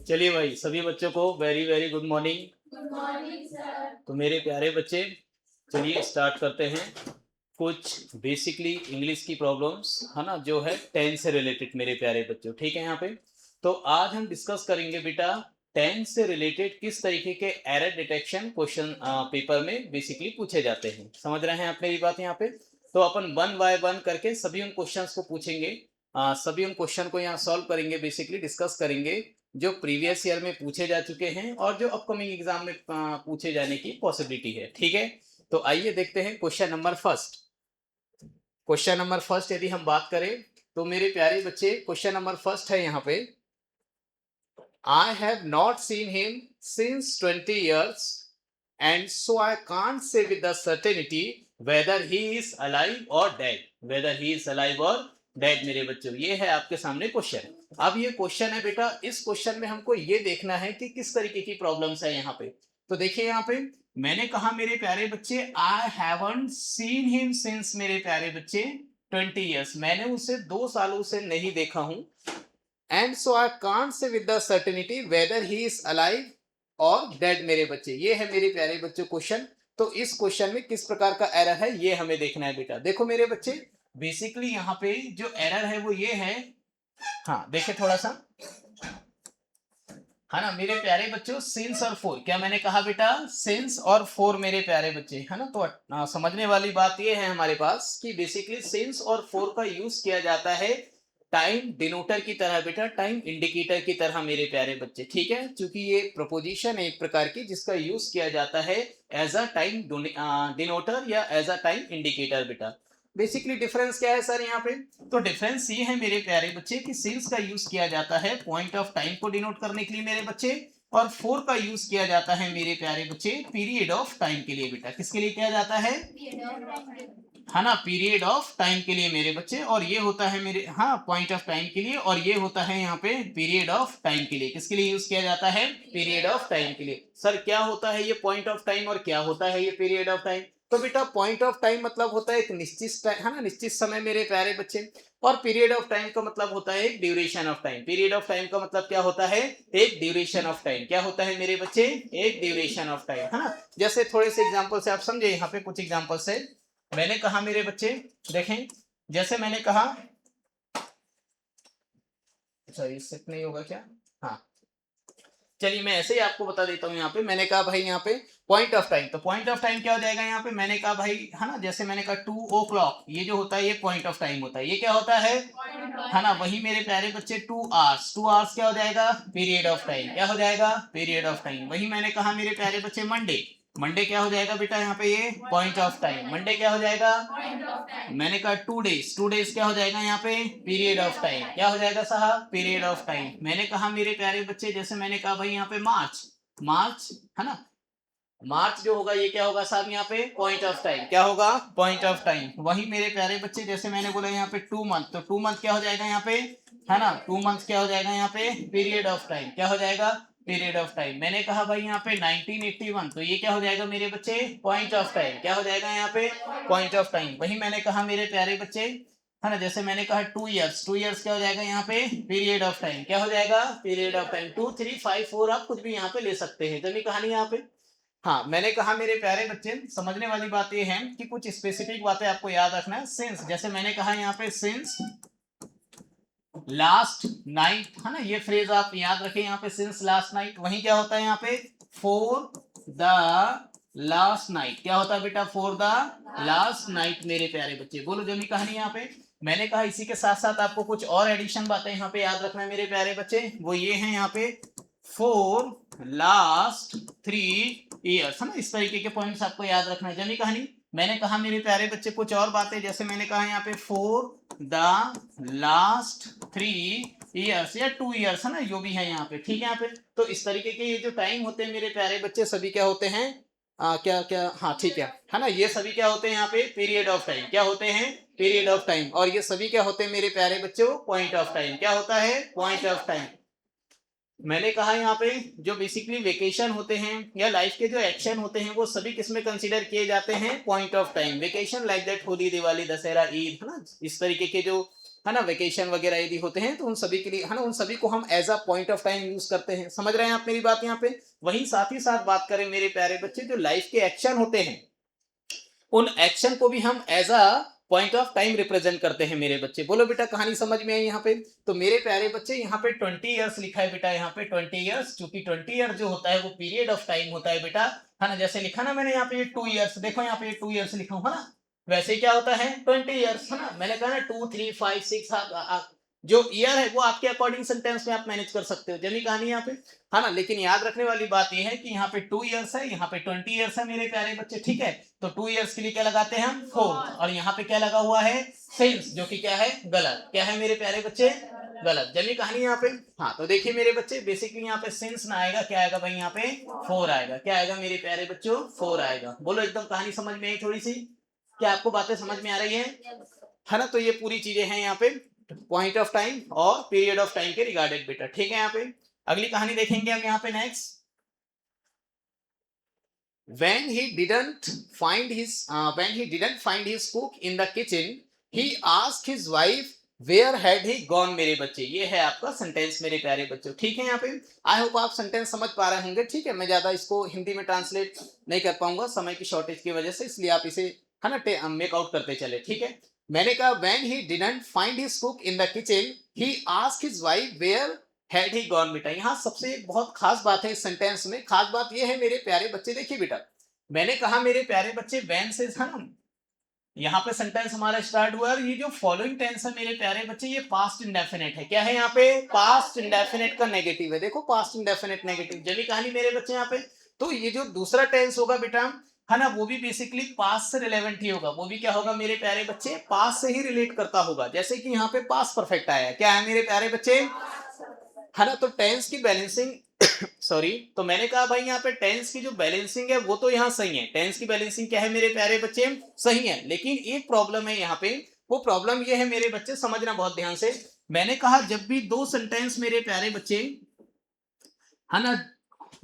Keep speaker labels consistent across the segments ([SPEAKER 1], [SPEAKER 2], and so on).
[SPEAKER 1] चलिए भाई, सभी बच्चों को very very good morning.
[SPEAKER 2] Good morning sir.
[SPEAKER 1] तो मेरे प्यारे बच्चे, चलिए स्टार्ट करते हैं कुछ बेसिकली इंग्लिश की प्रॉब्लम्स, है ना, जो है 10 से रिलेटेड मेरे प्यारे बच्चों। ठीक है यहाँ पे। तो आज हम डिस्कस करेंगे बेटा 10 से रिलेटेड किस तरीके के एरर डिटेक्शन क्वेश्चन पेपर में बेसिकली पूछे जाते हैं। समझ रहे हैं आप मेरी बात यहाँ पे। तो अपन वन बाय वन करके सभी उन क्वेश्चंस को पूछेंगे, सभी उन क्वेश्चन को यहाँ सॉल्व करेंगे, बेसिकली डिस्कस करेंगे जो प्रीवियस ईयर में पूछे जा चुके हैं और जो अपकमिंग एग्जाम में पूछे जाने की पॉसिबिलिटी है। ठीक है। तो आइए देखते हैं question number first. Question number first यदि हम बात करें तो मेरे प्यारे बच्चे, क्वेश्चन नंबर फर्स्ट है यहाँ पे, I have not seen him since 20 years and so I can't say with the certainty whether he is alive or dead. Whether he is alive or dead मेरे बच्चों, ये है आपके सामने क्वेश्चन। अब ये क्वेश्चन है बेटा, इस क्वेश्चन में हमको ये देखना है कि किस तरीके की प्रॉब्लम्स है यहाँ पे। तो देखिए यहाँ पे मैंने कहा मेरे प्यारे बच्चे, I haven't seen him since मेरे प्यारे बच्चे 20 years, मैंने उसे 2 सालों से नहीं देखा हूं। And so I can't say with the certainty weather he is alive और डेड मेरे बच्चे, ये है मेरे प्यारे बच्चों क्वेश्चन। तो इस क्वेश्चन में किस प्रकार का एरर है ये हमें देखना है बेटा। देखो मेरे बच्चे, बेसिकली यहाँ पे जो एरर है वो ये है, हाँ देखिए थोड़ा सा, है ना मेरे प्यारे बच्चों, सिंस और फोर, क्या मैंने कहा बेटा, सिंस और फोर मेरे प्यारे बच्चे, है ना। तो समझने वाली बात ये है हमारे पास कि बेसिकली सिंस और फोर का यूज किया जाता है टाइम डिनोटर की तरह बेटा, टाइम इंडिकेटर की तरह मेरे प्यारे बच्चे। ठीक है, क्योंकि ये प्रपोजिशन है एक प्रकार की जिसका यूज किया जाता है एज अ टाइम डिनोटर या एज अ टाइम इंडिकेटर बेटा। बेसिकली डिफरेंस क्या है सर यहाँ पे? तो डिफरेंस ये है मेरे प्यारे बच्चे कि सिंस का यूज किया जाता है पॉइंट ऑफ टाइम को डिनोट करने के लिए मेरे बच्चे, और फोर का यूज किया जाता है मेरे प्यारे बच्चे पीरियड ऑफ टाइम के लिए बेटा। किसके लिए किया जाता है ना, पीरियड ऑफ टाइम के लिए मेरे बच्चे। और ये होता है मेरे, हाँ, पॉइंट ऑफ टाइम के लिए, और ये होता है यहाँ पे पीरियड ऑफ टाइम के लिए। किसके लिए यूज किया जाता है? पीरियड ऑफ टाइम के लिए। सर क्या होता है ये पॉइंट ऑफ टाइम और क्या होता है ये पीरियड ऑफ टाइम? तो बेटा पॉइंट ऑफ टाइम मतलब होता है एक निश्चित टाइम, है ना, निश्चित समय मेरे प्यारे बच्चे। और पीरियड ऑफ टाइम का मतलब होता है एक duration of time. Period of time का मतलब क्या होता है? एक ड्यूरेशन ऑफ टाइम। क्या होता है मेरे बच्चे? एक ड्यूरेशन ऑफ टाइम, है ना। जैसे थोड़े से एग्जांपल से आप समझे, यहाँ पे कुछ एग्जांपल से मैंने कहा मेरे बच्चे, देखें, जैसे मैंने कहा, अच्छा ये सेट नहीं होगा क्या? हाँ, चलिए मैं ऐसे ही आपको बता देता हूँ। यहाँ पे मैंने कहा भाई, यहाँ पे पॉइंट ऑफ टाइम, तो पॉइंट ऑफ टाइम क्या हो जाएगा यहाँ पे? मैंने कहा भाई, है ना, जैसे मैंने कहा 2 o'clock, ये जो होता है ये पॉइंट ऑफ टाइम होता है। ये क्या होता है ना। वही मेरे प्यारे बच्चे 2 hours, 2 hours क्या हो जाएगा? Period of time. क्या हो जाएगा? Period of time. वही मैंने कहा मेरे प्यारे बच्चे मंडे, मंडे क्या हो जाएगा बेटा यहाँ पे? ये पॉइंट ऑफ टाइम। मंडे क्या हो जाएगा? मैंने कहा 2 days, 2 days क्या हो जाएगा यहाँ पे? Period of time. क्या हो जाएगा साहब? Period of time. मैंने कहा मेरे प्यारे बच्चे, जैसे मैंने कहा भाई यहाँ पे मार्च, मार्च, है ना, मार्च जो होगा ये क्या होगा साहब यहाँ पे? Point of time. क्या होगा? Point of time. वही मेरे प्यारे बच्चे, जैसे मैंने बोला यहाँ पे 2 month, तो 2 month क्या हो जाएगा यहाँ पे, है ना, 2 month क्या हो जाएगा यहाँ पे? Period of time. क्या हो जाएगा? Period of time. मैंने कहा भाई यहाँ पे 1981, तो ये क्या हो जाएगा मेरे बच्चे? Point of time. क्या हो जाएगा यहाँ पे? Point of time. वही मैंने कहा मेरे प्यारे बच्चे, है ना, जैसे मैंने कहा 2 years, 2 years क्या हो जाएगा यहाँ पे? Period of time. क्या हो जाएगा? Period of time. 2, 3, 5, 4 आप कुछ भी यहाँ पे ले सकते हैं, जमी कहानी यहाँ पे। हाँ, मैंने कहा मेरे प्यारे बच्चे, समझने वाली बात ये है कि कुछ स्पेसिफिक बातें आपको याद रखना है। सिंस, जैसे मैंने कहा यहाँ पे सिंस लास्ट नाइट, है ना, ये फ्रेज आप याद रखें यहाँ पे, सिंस लास्ट नाइट। वही क्या होता है यहाँ पे? For the last night. क्या होता है बेटा? फॉर द लास्ट नाइट मेरे प्यारे बच्चे। बोलो जमी कहानी यहाँ पे। मैंने कहा इसी के साथ साथ आपको कुछ और एडिशन बातें यहाँ पे याद रखना है मेरे प्यारे बच्चे। वो ये है यहाँ पे, फॉर लास्ट 3 years, है ना, इस तरीके के पॉइंट्स आपको याद रखना है। जमी कहानी। मैंने कहा मेरे प्यारे बच्चे कुछ और बातें, जैसे मैंने कहा यहाँ पे फॉर द लास्ट 3 years या 2 years, है ना, जो भी है यहाँ पे। ठीक है यहाँ पे। तो इस तरीके के ये जो टाइम होते हैं मेरे प्यारे बच्चे, सभी क्या होते हैं? क्या क्या, हाँ ठीक है ना, ये सभी क्या होते हैं यहाँ पे? Period of time. क्या होते हैं? Period of time. और ये सभी क्या होते हैं मेरे प्यारे बच्चों? Point of time. क्या होता है? Point of time. मैंने कहा यहाँ पे जो बेसिकली वेकेशन होते हैं या लाइफ के जो एक्शन होते हैं वो सभी किसमें कंसीडर किए जाते हैं? Point of time. Vacation like that Holi, Diwali, Dussehra, Eid, है ना, इस तरीके के जो है ना, वेकेशन वगैरह यदि होते हैं तो उन सभी के लिए, है ना, उन सभी को हम as a point of time use करते हैं। समझ रहे हैं आप मेरी बात यहाँ पे? वहीं साथ ही साथ बात करें मेरे प्यारे बच्चे, जो लाइफ के एक्शन होते हैं उन एक्शन को भी हम as a point of time represent करते हैं मेरे बच्चे। बोलो बेटा, कहानी समझ में आई यहाँ पे? तो मेरे प्यारे बच्चे यहाँ पे 20 ईयर्स लिखा है बेटा, यहाँ पे 20 ईयर्स, क्योंकि 20 ईयर जो होता है वो पीरियड ऑफ टाइम होता है बेटा, है ना। जैसे लिखा ना मैंने यहाँ पे 2 ईयर्स, देखो यहाँ पे 2 ईयर्स लिखा हूँ, है ना, वैसे क्या होता है 20 ईयर्स, है ना। मैंने कहा ना 2 3 5 6, जो ईयर है वो आपके अकॉर्डिंग सेंटेंस में आप मैनेज कर सकते हो, जमी कहानी यहाँ पे, है ना। लेकिन याद रखने वाली बात यह है कि यहाँ पे 2 ईयर्स है, यहाँ पे 20 ईयर्स है मेरे प्यारे बच्चे, ठीक है। तो 2 ईयर्स के लिए क्या लगाते हैं हम 4, और यहाँ पे क्या लगा हुआ है सिंस, जो कि क्या है गलत, क्या है मेरे प्यारे बच्चे गलत, जमी कहानी यहाँ पे। हाँ तो देखिए मेरे बच्चे, बेसिकली यहाँ पे सिंस ना आएगा, क्या आएगा भाई यहाँ पे 4 आएगा, क्या आएगा मेरे प्यारे बच्चों 4 आएगा। बोलो एकदम कहानी समझ में आई थोड़ी सी? क्या आपको बातें समझ में आ रही है ना। तो ये पूरी चीजें हैं यहाँ पे पॉइंट ऑफ टाइम और पीरियड ऑफ टाइम के रिगार्डेड बेटा, ठीक है। यहाँ पे अगली कहानी देखेंगे हम यहाँ पे next. When he didn't find his cook in the kitchen, he asked his wife where had he gone। मेरे बच्चे ये है आपका सेंटेंस मेरे प्यारे बच्चों, ठीक है। यहाँ पे आई होप आप सेंटेंस समझ पा रहे होंगे, ठीक है। मैं ज्यादा इसको हिंदी में ट्रांसलेट नहीं कर पाऊंगा समय की शॉर्टेज की वजह से, इसलिए आप इसे, है ना, मेक आउट करते चले, ठीक है। मैंने कहा when he didn't find his cook in the kitchen, he asked his wife where had he gone। बेटा यहाँ सबसे एक बहुत खास बात है इस सेंटेंस में, खास बात ये है मेरे प्यारे बच्चे, देखिए बेटा, मैंने कहा मेरे प्यारे बच्चे when से था ना, यहाँ पे सेंटेंस हमारा स्टार्ट हुआ, और ये जो फॉलोइंग टेंस है मेरे प्यारे बच्चे ये पास्ट इंडेफिनिट है। क्या है यहाँ पे? पास्ट इंडेफिनिट का नेगेटिव है, देखो पास्ट इंडेफिनिट नेगेटिव, जमी कहानी मेरे बच्चे यहाँ पे। तो ये जो दूसरा टेंस होगा बेटा, है ना, वो भी बेसिकली पास्ट से रिलेवेंट ही होगा, वो भी क्या होगा मेरे प्यारे बच्चे पास्ट से ही रिलेट करता होगा। जैसे कि यहाँ पे पास्ट परफेक्ट आया है, क्या है मेरे प्यारे बच्चे, है ना। तो टेंस की बैलेंसिंग सॉरी, तो मैंने कहा भाई यहाँ पे टेंस की जो बैलेंसिंग है वो तो यहाँ सही है, टेंस की बैलेंसिंग क्या है मेरे प्यारे बच्चे सही है, लेकिन एक प्रॉब्लम है यहाँ पे। वो प्रॉब्लम ये है मेरे बच्चे, समझना बहुत ध्यान से। मैंने कहा जब भी दो सेंटेंस मेरे प्यारे बच्चे, है ना,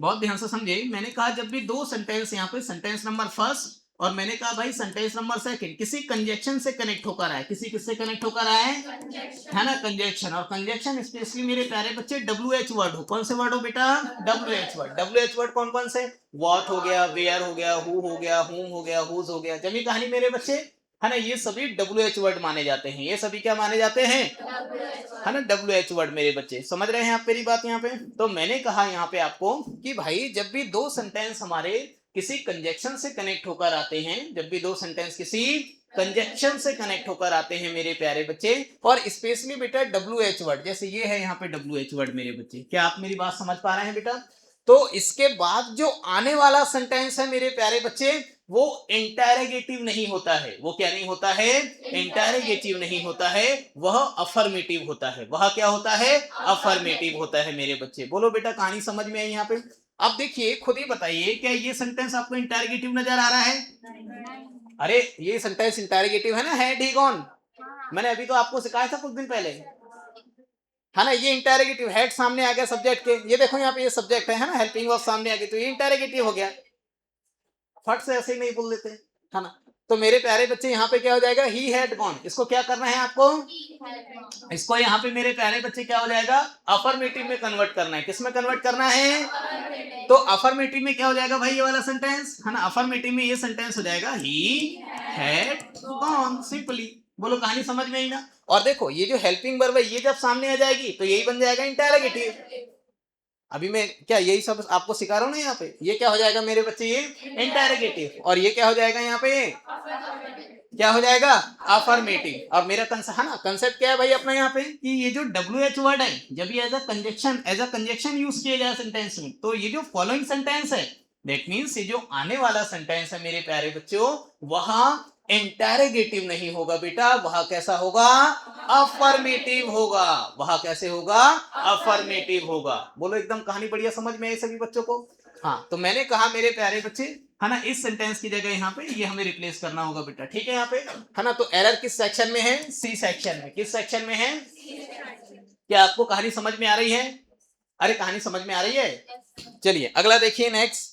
[SPEAKER 1] बहुत ध्यान से समझे, मैंने कहा जब भी दो सेंटेंस यहाँ पे, सेंटेंस नंबर फर्स्ट और मैंने कहा भाई सेंटेंस नंबर सेकंड किसी कंजक्शन से कनेक्ट होकर आए, किसी किससे कनेक्ट होकर आए, है ना, कंजक्शन। और कंजक्शन स्पेशली मेरे प्यारे बच्चे WH वर्ड हो, कौन से वर्ड हो बेटा, WH वर्ड। WH वर्ड कौन कौन से, व्हाट हो गया, वेयर हो गया, हु हो गया, हुम हो गया, हुज हो गया, जमी कहानी मेरे बच्चे, है ना। ये सभी WH वर्ड माने जाते हैं, ये सभी क्या माने जाते हैं, है ना, WH वर्ड मेरे बच्चे। समझ रहे हैं आप मेरी बात यहाँ पे? तो मैंने कहा यहाँ पे आपको कि भाई जब भी दो सेंटेंस हमारे किसी कंजक्शन से कनेक्ट होकर आते हैं, जब भी दो सेंटेंस किसी कंजक्शन से कनेक्ट होकर आते हैं मेरे प्यारे बच्चे, और स्पेशली बेटा WH वर्ड, जैसे ये है यहाँ पे WH वर्ड मेरे बच्चे, क्या आप मेरी बात समझ पा रहे हैं बेटा? तो इसके बाद जो आने वाला सेंटेंस है मेरे प्यारे बच्चे वो इंटरोगेटिव नहीं होता है, वो क्या नहीं होता है, इंटरोगेटिव नहीं होता है, वह अफर्मेटिव होता है। वह क्या होता है, अफर्मेटिव होता है मेरे बच्चे। बोलो बेटा कहानी समझ में आई यहाँ पे? अब देखिए खुद ही बताइए, क्या ये सेंटेंस आपको इंटरोगेटिव नजर आ रहा है? अरे ये सेंटेंस इंटरोगेटिव है ना, हैड ही गॉन, मैंने अभी तो आपको सिखाया था कुछ दिन पहले, है ना। ये इंटरोगेटिव, हेड सामने आ गया सब्जेक्ट के, ये देखो यहाँ पे ये सब्जेक्ट है ना, हेल्पिंग वर्ब सामने आ गई, तो ये इंटरोगेटिव हो गया, फट से ऐसे ही नहीं बोल देते, है ना। तो मेरे प्यारे बच्चे यहाँ पे क्या हो जाएगा, ही हैड गॉन, इसको क्या करना है आपको, इसको यहाँ पे मेरे प्यारे बच्चे क्या हो जाएगा, अफर्मेटिव में कन्वर्ट करना है। किस में कन्वर्ट करना है? तो अफर्मेटिव में क्या हो जाएगा भाई ये वाला सेंटेंस, है ना, अफर्मेटिव में ये सेंटेंस हो जाएगा ही हैड गॉन, सिंपली। बोलो कहानी समझ में आई ना? और देखो ये जो हेल्पिंग वर्ब है ये जब सामने आ जाएगी तो यही बन जाएगा इंटरोगेटिव। अभी मैं क्या यही सब आपको सिखा रहा हूँ ना, यहाँ पे ये क्या हो जाएगा मेरे बच्चे, ये इंटरोगेटिव, और ये क्या हो जाएगा यहाँ पे, क्या हो जाएगा, अफर्मेटिव। और मेरा है ना कंसेप्ट क्या है भाई अपना यहाँ पे, कि ये जो WH वर्ड है जब ये एज अ कंजक्शन यूज किया जाए सेंटेंस में, तो ये जो फॉलोइंग सेंटेंस है दैट मींस ये जो आने वाला सेंटेंस है मेरे प्यारे बच्चों वहां इंटरोगेटिव नहीं होगा बेटा, वहां कैसा होगा, अफर्मेटिव होगा। वहां कैसे होगा, अफर्मेटिव होगा। बोलो एकदम कहानी बढ़िया समझ में आई सभी बच्चों को? हाँ तो मैंने कहा मेरे प्यारे बच्चे, है ना, इस सेंटेंस की जगह यहाँ पे ये हमें रिप्लेस करना होगा बेटा, ठीक है यहाँ पे, है ना। तो एरर किस सेक्शन में है, सी सेक्शन में। किस सेक्शन में है? क्या आपको कहानी समझ में आ रही है? अरे कहानी समझ में आ रही है? चलिए अगला देखिए नेक्स्ट।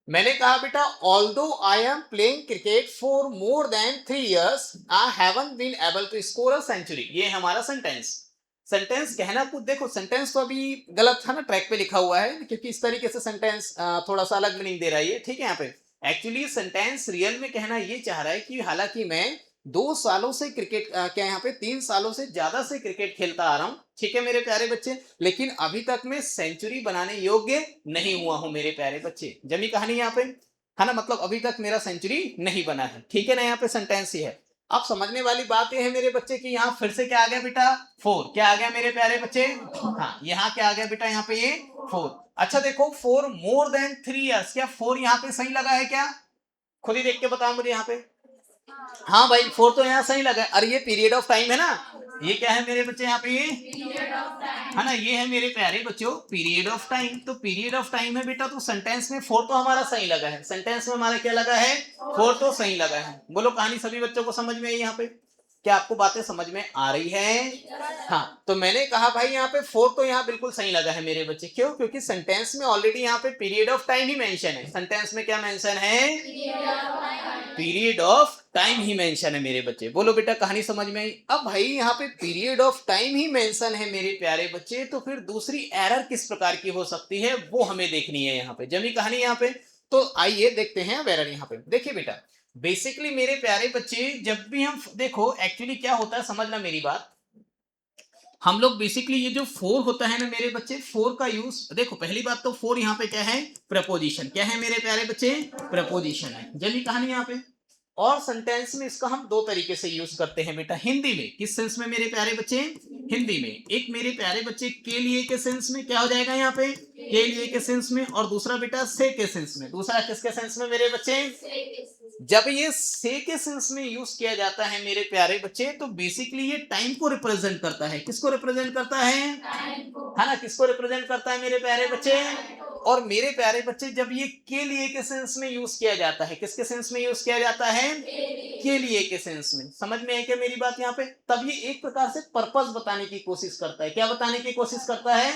[SPEAKER 1] मैंने कहा बेटा although I am playing cricket for more than 3 years I haven't been able to score a century. ये है हमारा सेंटेंस। सेंटेंस कहना कुछ, देखो सेंटेंस तो अभी गलत था ना, ट्रैक पे लिखा हुआ है, क्योंकि इस तरीके से सेंटेंस थोड़ा सा अलग मीनिंग दे रहा है ये, ठीक है। यहाँ पे एक्चुअली सेंटेंस रियल में कहना ये चाह रहा है कि हालांकि मैं 2 सालों से क्रिकेट क्या यहाँ पे 3 सालों से ज्यादा से क्रिकेट खेलता आ रहा हूँ, ठीक है मेरे प्यारे बच्चे, लेकिन अभी तक मैं सेंचुरी बनाने योग्य नहीं हुआ हूं मेरे प्यारे बच्चे। जमी कहानी यहाँ पे है ना, मतलब अभी तक मेरा सेंचुरी नहीं बना है, ठीक है ना। यहाँ पे सेंटेंस ही है। अब समझने वाली बात यह है मेरे बच्चे कि यहाँ फिर से क्या आ गया बेटा, 4। क्या आ गया मेरे प्यारे बच्चे, हाँ यहाँ क्या आ गया बेटा, यहाँ पे ये 4। अच्छा देखो, 4 मोर देन 3 years, क्या 4 यहाँ पे सही लगा है क्या? खुद ही देख के बताओ मुझे यहाँ पे। हाँ भाई 4 तो यहाँ सही लगा है। अरे ये पीरियड ऑफ टाइम है ना, ये क्या है मेरे बच्चे यहाँ पे, ये
[SPEAKER 2] Period of time.
[SPEAKER 1] है ना, ये है मेरे प्यारे बच्चों पीरियड ऑफ टाइम। तो पीरियड ऑफ टाइम है बेटा, तो सेंटेंस में 4 तो हमारा सही लगा है। सेंटेंस में हमारा क्या लगा है, 4 तो सही लगा है। बोलो कहानी सभी बच्चों को समझ में आई यहाँ पे? क्या आपको बातें समझ में आ रही है? हाँ, तो मैंने कहा भाई यहाँ पे 4 तो यहाँ बिल्कुल सही लगा है मेरे बच्चे। क्यों? क्योंकि सेंटेंस में ऑलरेडी यहाँ पे period of time he mention है। सेंटेंस में क्या मेंशन है, period of time he mention है मेरे बच्चे। बोलो बेटा कहानी समझ में आई? अब भाई यहाँ पे period of time he mention है मेरे प्यारे बच्चे, तो फिर दूसरी एरर किस प्रकार की हो सकती है वो हमें देखनी है यहाँ पे। जमी कहानी यहाँ पे, तो आइए देखते हैं अब एरर यहाँ पे। देखिए बेटा, बेसिकली मेरे प्यारे बच्चे जब भी हम देखो एक्चुअली क्या होता है, समझना मेरी बात। हम लोग बेसिकली ये जो 4 होता है ना मेरे बच्चे, 4 का यूज देखो, पहली बात तो 4 यहाँ पे क्या है, प्रपोजिशन। क्या है मेरे प्यारे बच्चे, प्रपोजिशन है। जल्दी कहानी यहाँ पे, और सेंटेंस में इसका हम 2 तरीके से यूज करते हैं बेटा। हिंदी में किस सेंस में मेरे प्यारे बच्चे, हिंदी में एक मेरे प्यारे बच्चे के लिए के सेंस में क्या हो जाएगा यहाँ पे, के लिए के सेंस में, और दूसरा बेटा से के सेंस में। दूसरा किसके सेंस में मेरे बच्चे, जब ये से के सेंस में यूज किया जाता है मेरे प्यारे बच्चे, तो बेसिकली ये टाइम को रिप्रेजेंट करता है। किसको रिप्रेजेंट करता है ना, किसको रिप्रेजेंट करता है मेरे प्यारे बच्चे। और मेरे प्यारे बच्चे जब ये के लिए के सेंस में यूज किया जाता है, किसके सेंस में यूज किया जाता है, के लिए के सेंस में। समझ में है क्या मेरी बात यहाँ पे? तब ये एक प्रकार से पर्पस बताने की कोशिश करता है। क्या बताने की कोशिश करता है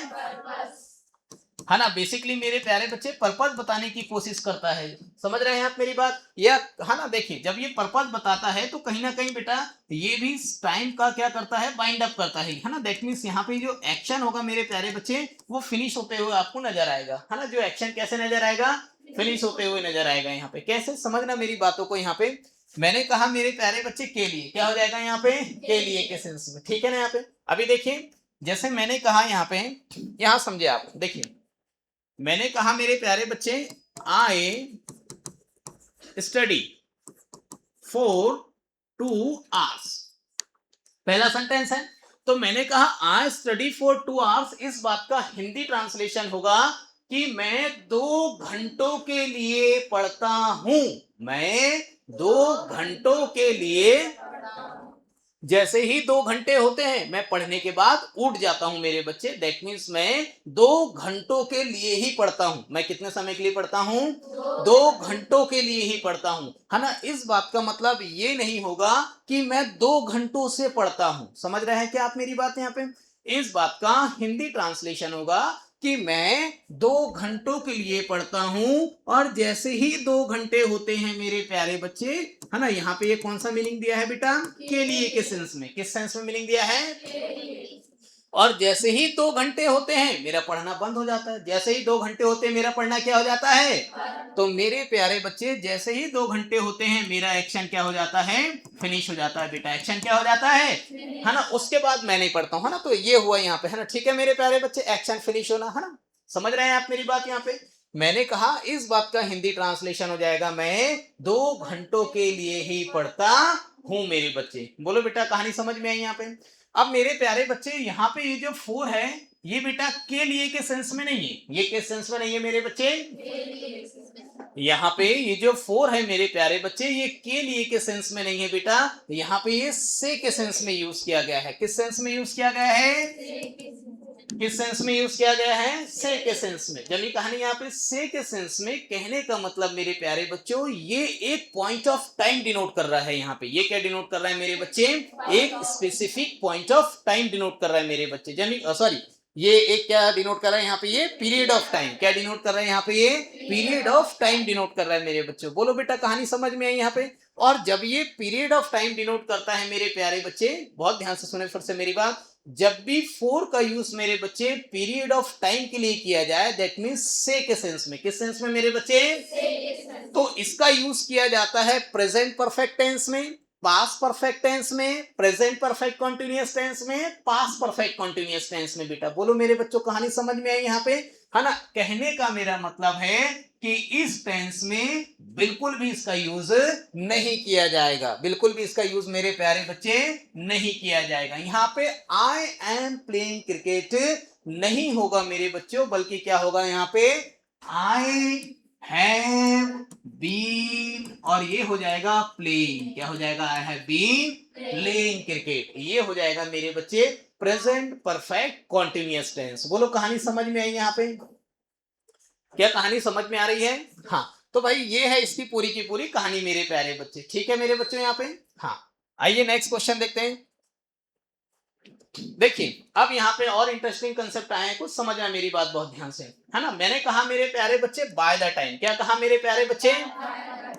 [SPEAKER 1] ना, बेसिकली मेरे प्यारे बच्चे पर्पस बताने की कोशिश करता है। समझ रहे हैं आप मेरी बात? या है ना, देखिए जब ये पर्पस बताता है तो कहीं ना कहीं बेटा ये भी टाइम का क्या करता है, बाइंड अप करता है ना। दैट मींस यहाँ पे जो एक्शन होगा मेरे प्यारे बच्चे वो फिनिश होते हुए आपको नजर आएगा, है ना। जो एक्शन कैसे नजर आएगा, फिनिश होते हुए नजर आएगा। यहाँ पे कैसे समझना मेरी बातों को। यहाँ पे मैंने कहा मेरे प्यारे बच्चे के लिए, क्या हो जाएगा यहाँ पे, के लिए के सेंस में, ठीक है ना। यहाँ पे अभी देखिए, जैसे मैंने कहा यहाँ पे, यहाँ समझे आप, देखिए मैंने कहा मेरे प्यारे बच्चे आई स्टडी फॉर 2 hours, पहला सेंटेंस है। तो मैंने कहा आई स्टडी फॉर 2 hours, इस बात का हिंदी ट्रांसलेशन होगा कि मैं 2 घंटों के लिए पढ़ता हूं। मैं 2 घंटों के लिए, जैसे ही 2 घंटे होते हैं मैं पढ़ने के बाद उठ जाता हूं मेरे बच्चे। दैट मीन्स मैं 2 घंटों के लिए ही पढ़ता हूं। मैं कितने समय के लिए पढ़ता हूं, 2 घंटों के लिए ही पढ़ता हूं, है ना। इस बात का मतलब ये नहीं होगा कि मैं 2 घंटों से पढ़ता हूं। समझ रहे हैं क्या आप मेरी बात? यहाँ पे इस बात का हिंदी ट्रांसलेशन होगा कि मैं 2 घंटों के लिए पढ़ता हूं, और जैसे ही 2 घंटे होते हैं मेरे प्यारे बच्चे, है ना, यहाँ पे ये कौन सा मीनिंग दिया है बेटा, के लिए के सेंस में। किस सेंस में मीनिंग दिया है, और जैसे ही 2 घंटे होते हैं मेरा पढ़ना बंद हो जाता है। जैसे ही 2 घंटे होते हैं मेरा पढ़ना क्या हो जाता है, तो मेरे प्यारे बच्चे जैसे ही 2 घंटे होते हैं मेरा एक्शन क्या हो जाता है, फिनिश हो जाता है बेटा। एक्शन क्या हो जाता है ना, उसके बाद मैं नहीं पढ़ता हूँ, है ना। तो ये हुआ यहाँ पे, है ना, ठीक है मेरे प्यारे बच्चे, एक्शन फिनिश होना, है ना। समझ रहे हैं आप मेरी बात? यहाँ पे मैंने कहा इस बात का हिंदी ट्रांसलेशन हो जाएगा मैं 2 घंटों के लिए ही पढ़ता हूं मेरे बच्चे। बोलो बेटा कहानी समझ में आई यहाँ पे? अब मेरे प्यारे बच्चे यहाँ पे ये जो 4 है ये बेटा के लिए के सेंस में नहीं है। ये किस सेंस में नहीं है मेरे बच्चे, यहाँ पे ये जो 4 है मेरे प्यारे बच्चे ये के लिए के सेंस में नहीं है बेटा। यहाँ पे ये से के सेंस में यूज किया गया है। किस सेंस में यूज किया गया है, किस सेंस में यूज किया गया है, से के सेंस में। जल्दी कहानी यहाँ पे से के सेंस में कहने का मतलब मेरे प्यारे बच्चों ये एक पॉइंट ऑफ टाइम डिनोट कर रहा है। यहाँ पे ये क्या डिनोट कर रहा है मेरे बच्चे, एक specific point of time denote कर रहा है मेरे बच्चे। जल्दी सॉरी, ये एक क्या डिनोट कर रहा है यहाँ पे, ये पीरियड ऑफ टाइम। क्या डिनोट कर रहा है यहाँ पे, ये पीरियड ऑफ टाइम डिनोट कर रहा है मेरे बच्चों। बोलो बेटा कहानी समझ में आई यहाँ पे। और जब ये पीरियड ऑफ टाइम डिनोट करता है मेरे प्यारे बच्चे, बहुत ध्यान से सुने फिर से मेरी बात, जब भी फोर का यूज मेरे बच्चे पीरियड ऑफ टाइम के लिए किया जाए, दैट मीन्स से के सेंस में। किस सेंस में मेरे बच्चे, तो इसका यूज किया जाता है प्रेजेंट परफेक्ट टेंस में, पास्ट परफेक्ट टेंस में, प्रेजेंट परफेक्ट कॉन्टिन्यूअस टेंस में, पास्ट परफेक्ट कॉन्टिन्यूअस टेंस में। बेटा बोलो मेरे बच्चों कहानी समझ में आई यहाँ पे, है ना। कहने का मेरा मतलब है कि इस टेंस में बिल्कुल भी इसका यूज नहीं किया जाएगा, बिल्कुल भी इसका यूज मेरे प्यारे बच्चे नहीं किया जाएगा। यहाँ पे आई एम प्लेइंग क्रिकेट नहीं होगा मेरे बच्चों, बल्कि क्या होगा यहाँ पे, आई हैव बीन, और ये हो जाएगा प्लेइंग। क्या हो जाएगा, I have been playing cricket. ये हो जाएगा मेरे बच्चे प्रेजेंट परफेक्ट कॉन्टिन्यूअस टेंस। बोलो कहानी समझ में आई यहाँ पे, क्या कहानी समझ में आ रही है। हाँ तो भाई ये है इसकी पूरी की पूरी कहानी मेरे प्यारे बच्चे, ठीक है मेरे बच्चों यहाँ पे। हाँ आइए नेक्स्ट क्वेश्चन देखते हैं। देखिए अब यहाँ पे और इंटरेस्टिंग कंसेप्ट आए हैं, कुछ समझना मेरी बात बहुत ध्यान से, है ना। मैंने कहा मेरे प्यारे बच्चे बाय द टाइम। क्या कहा मेरे प्यारे बच्चे,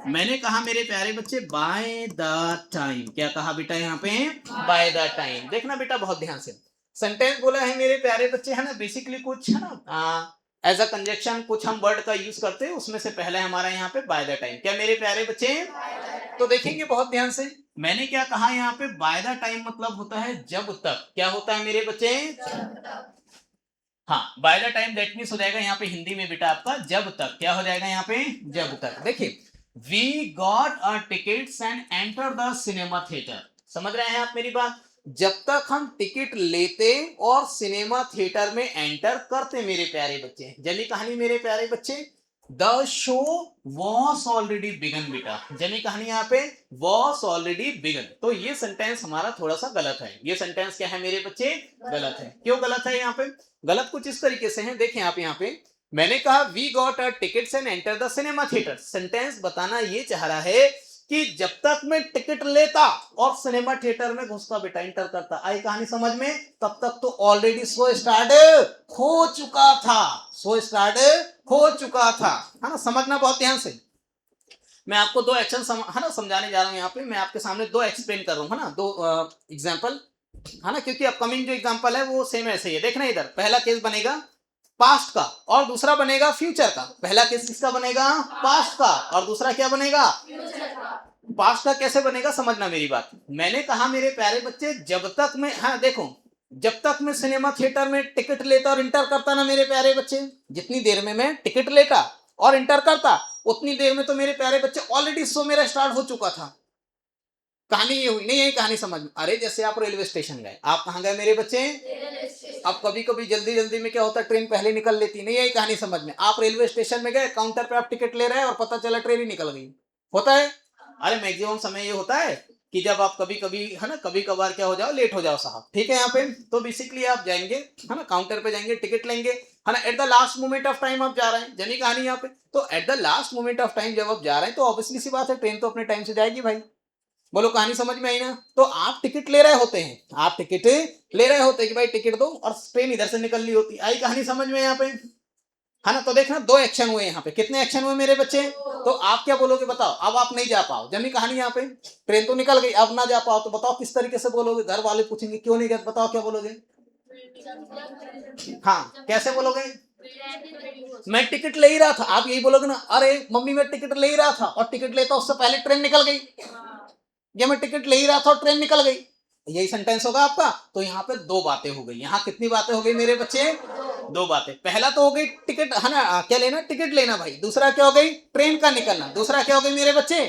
[SPEAKER 1] मैंने कहा मेरे प्यारे बच्चे बाय द टाइम। क्या कहा बेटा यहाँ पे, बाय द टाइम। देखना बेटा बहुत ध्यान से, सेंटेंस बोला है मेरे प्यारे बच्चे, है ना। बेसिकली कुछ है ना एज अ कंजक्शन कुछ हम वर्ड का यूज करते हैं, उसमें से पहले हमारा यहाँ पे बाय द टाइम। क्या मेरे प्यारे बच्चे, तो देखेंगे बहुत ध्यान से, मैंने क्या कहा यहाँ पे, बाय द टाइम मतलब होता है जब तक। क्या होता है मेरे बच्चे, हाँ bye the time that means हो जाएगा यहाँ पे हिंदी में बेटा आपका जब तक। क्या हो जाएगा यहाँ पे, जब तक। देखिए we got a tickets and enter the cinema theatre. समझ रहे हैं आप मेरी बात, जब तक हम टिकट लेते और सिनेमा थिएटर में एंटर करते मेरे प्यारे बच्चे। जली कहानी मेरे प्यारे बच्चे, the show was already begin बेटा। जली कहानी यहाँ पे वॉज ऑलरेडी बिगन। तो ये सेंटेंस हमारा थोड़ा सा गलत है। ये सेंटेंस क्या है मेरे बच्चे, गलत है। क्यों गलत है यहाँ पे, गलत कुछ इस तरीके से है, देखें आप यहाँ पे मैंने कहा we got a tickets and enter the cinema theatre. Sentence बताना ये चाह रहा है कि जब तक मैं टिकट लेता और सिनेमा थिएटर में घुसता बेटा, एंटर करता, आई कहानी समझ में, तब तक तो ऑलरेडी शो स्टार्ट हो चुका था, शो स्टार्ट हो चुका था, है ना। समझना बहुत ध्यान से, मैं आपको दो एक्शन है ना समझाने जा रहा हूं यहाँ पे। मैं आपके सामने दो एक्सप्लेन कर रहा हूँ, है ना, दो एग्जाम्पल, है ना, क्योंकि अपकमिंग जो एग्जाम्पल है वो सेम ऐसे ही है। देखना इधर, पहला केस बनेगा पास्ट का और दूसरा बनेगा फ्यूचर का। पहला केस किसका बनेगा, पास्ट का, और दूसरा क्या बनेगा, पास्ट का। कैसे बनेगा समझना मेरी बात। मैंने कहा मेरे प्यारे बच्चे जब तक मैं, हाँ देखो, जब तक मैं सिनेमा थिएटर में टिकट लेता और इंटर करता ना मेरे प्यारे बच्चे, जितनी देर में मैं टिकट लेता और इंटर करता उतनी देर में तो मेरे प्यारे बच्चे ऑलरेडी शो मेरा स्टार्ट हो चुका था। कहानी ये हुई नहीं, यही कहानी समझ में। अरे जैसे आप रेलवे स्टेशन गए, आप कहाँ गए मेरे बच्चे, अब कभी कभी जल्दी जल्दी में क्या होता है, ट्रेन पहले निकल लेती नहीं, यही कहानी समझ में। आप रेलवे स्टेशन में गए, काउंटर पे आप टिकट ले रहे हैं और पता चला ट्रेन ही निकल गई, होता है। अरे मैक्सिमम समय ये होता है कि जब आप कभी कभी, है ना, कभी कभार क्या हो जाओ, लेट हो जाओ साहब, ठीक है। यहाँ पे तो बेसिकली आप जाएंगे, है ना, काउंटर पे जाएंगे, टिकट लेंगे, है ना, at the last moment of time आप जा रहे हैं, जनी कहानी यहाँ पे। तो at the last moment of time जब आप जा रहे हैं तो ऑब्वियसली सी बात है ट्रेन तो अपने टाइम से जाएगी भाई। बोलो कहानी समझ में आई ना। तो आप टिकट ले रहे होते हैं, आप टिकट ले रहे होते हैं कि भाई टिकट दो, और ट्रेन इधर से निकल रही होती, आई कहानी समझ में यहाँ पे, है ना। तो देखना दो एक्शन हुए यहाँ पे, कितने एक्शन हुए मेरे बच्चे। तो आप क्या बोलोगे बताओ, अब आप नहीं जा पाओ, जमी कहानी यहाँ पे, ट्रेन तो निकल गई, अब ना जा पाओ, तो बताओ किस तरीके से बोलोगे। घर वाले पूछेंगे क्यों नहीं गए, बताओ क्या बोलोगे, हाँ कैसे बोलोगे, मैं टिकट ले ही रहा था, आप यही बोलोगे ना, अरे मम्मी मैं टिकट ले ही रहा था और टिकट लेता उससे पहले ट्रेन निकल गई, या मैं टिकट ले ही रहा था और ट्रेन निकल गई, यही सेंटेंस होगा आपका। तो यहाँ पे दो बातें हो गई, यहाँ कितनी बातें हो गई मेरे बच्चे, दो बातें। पहला तो हो गई टिकट, है ना, क्या लेना, टिकट लेना भाई। दूसरा क्या हो गई, ट्रेन का निकलना। दूसरा क्या हो गई मेरे बच्चे,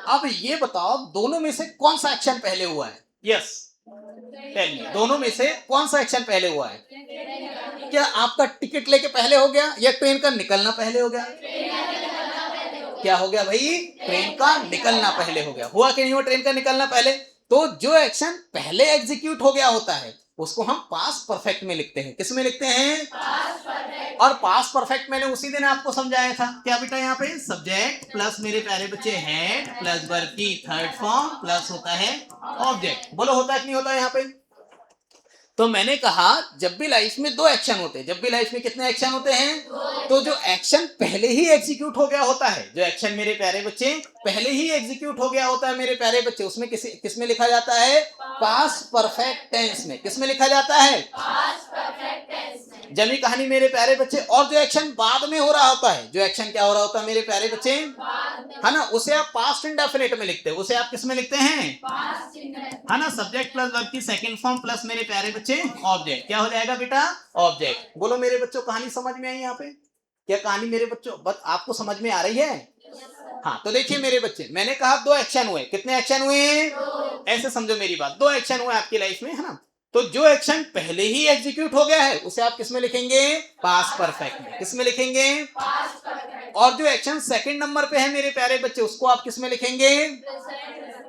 [SPEAKER 1] अब ये बताओ दोनों में से कौन सा एक्शन पहले हुआ है। यस टेल मी, दोनों में से कौन सा एक्शन पहले हुआ है। क्या आपका टिकट लेके पहले हो गया या ट्रेन का निकलना पहले हो गया। क्या हो गया भाई, ट्रेन का निकलना पहले हो गया। हुआ कि नहीं हुआ ट्रेन का निकलना पहले। तो जो एक्शन पहले एग्जीक्यूट हो गया होता है उसको हम पास्ट परफेक्ट में लिखते हैं। किस में लिखते हैं, और पास्ट परफेक्ट मैंने उसी दिन आपको समझाया था। क्या बेटा यहाँ पे सब्जेक्ट प्लस मेरे प्यारे बच्चे हैड प्लस वर्ब की थर्ड फॉर्म प्लस होता है ऑब्जेक्ट। बोलो होता है कि नहीं होता है यहाँ पे। तो मैंने कहा जब भी लाइफ में दो एक्शन होते हैं, जब भी लाइफ में कितने एक्शन होते हैं, तो जो एक्शन पहले ही एग्जीक्यूट हो गया होता है, जो एक्शन मेरे प्यारे बच्चे पहले ही एग्जीक्यूट हो गया होता है मेरे प्यारे बच्चे, उसमें किस में लिखा जाता है? पास्ट परफेक्ट टेंस में। किस में लिखा जाता है?
[SPEAKER 2] पास्ट परफेक्ट टेंस में।
[SPEAKER 1] जमी कहानी मेरे प्यारे बच्चे। और जो एक्शन बाद में हो रहा होता है, जो एक्शन क्या हो रहा होता है मेरे प्यारे बच्चे, है ना, उसे आप पास्ट इंडेफिनिट में लिखते हैं। उसे आप किस में लिखते हैं?
[SPEAKER 2] Past indefinite.
[SPEAKER 1] है ना, सब्जेक्ट प्लस वर्ब की सेकंड फॉर्म प्लस मेरे प्यारे बच्चे ऑब्जेक्ट। क्या हो जाएगा बेटा? ऑब्जेक्ट। बोलो मेरे बच्चों, कहानी समझ में आई यहाँ पे? क्या कहानी मेरे बच्चों बस आपको समझ में आ रही है? हाँ, तो देखिए मेरे बच्चे, मैंने कहा दो एक्शन हुए। कितने एक्शन हुए? ऐसे समझो मेरी बात, दो एक्शन हुए आपकी लाइफ में, है ना। तो जो एक्शन पहले ही एग्जीक्यूट हो गया है उसे आप किस में लिखेंगे? पास्ट परफेक्ट में। किस में लिखेंगे?
[SPEAKER 2] Past perfect.
[SPEAKER 1] और जो एक्शन सेकंड नंबर पे है मेरे प्यारे बच्चे, उसको आप किस में लिखेंगे?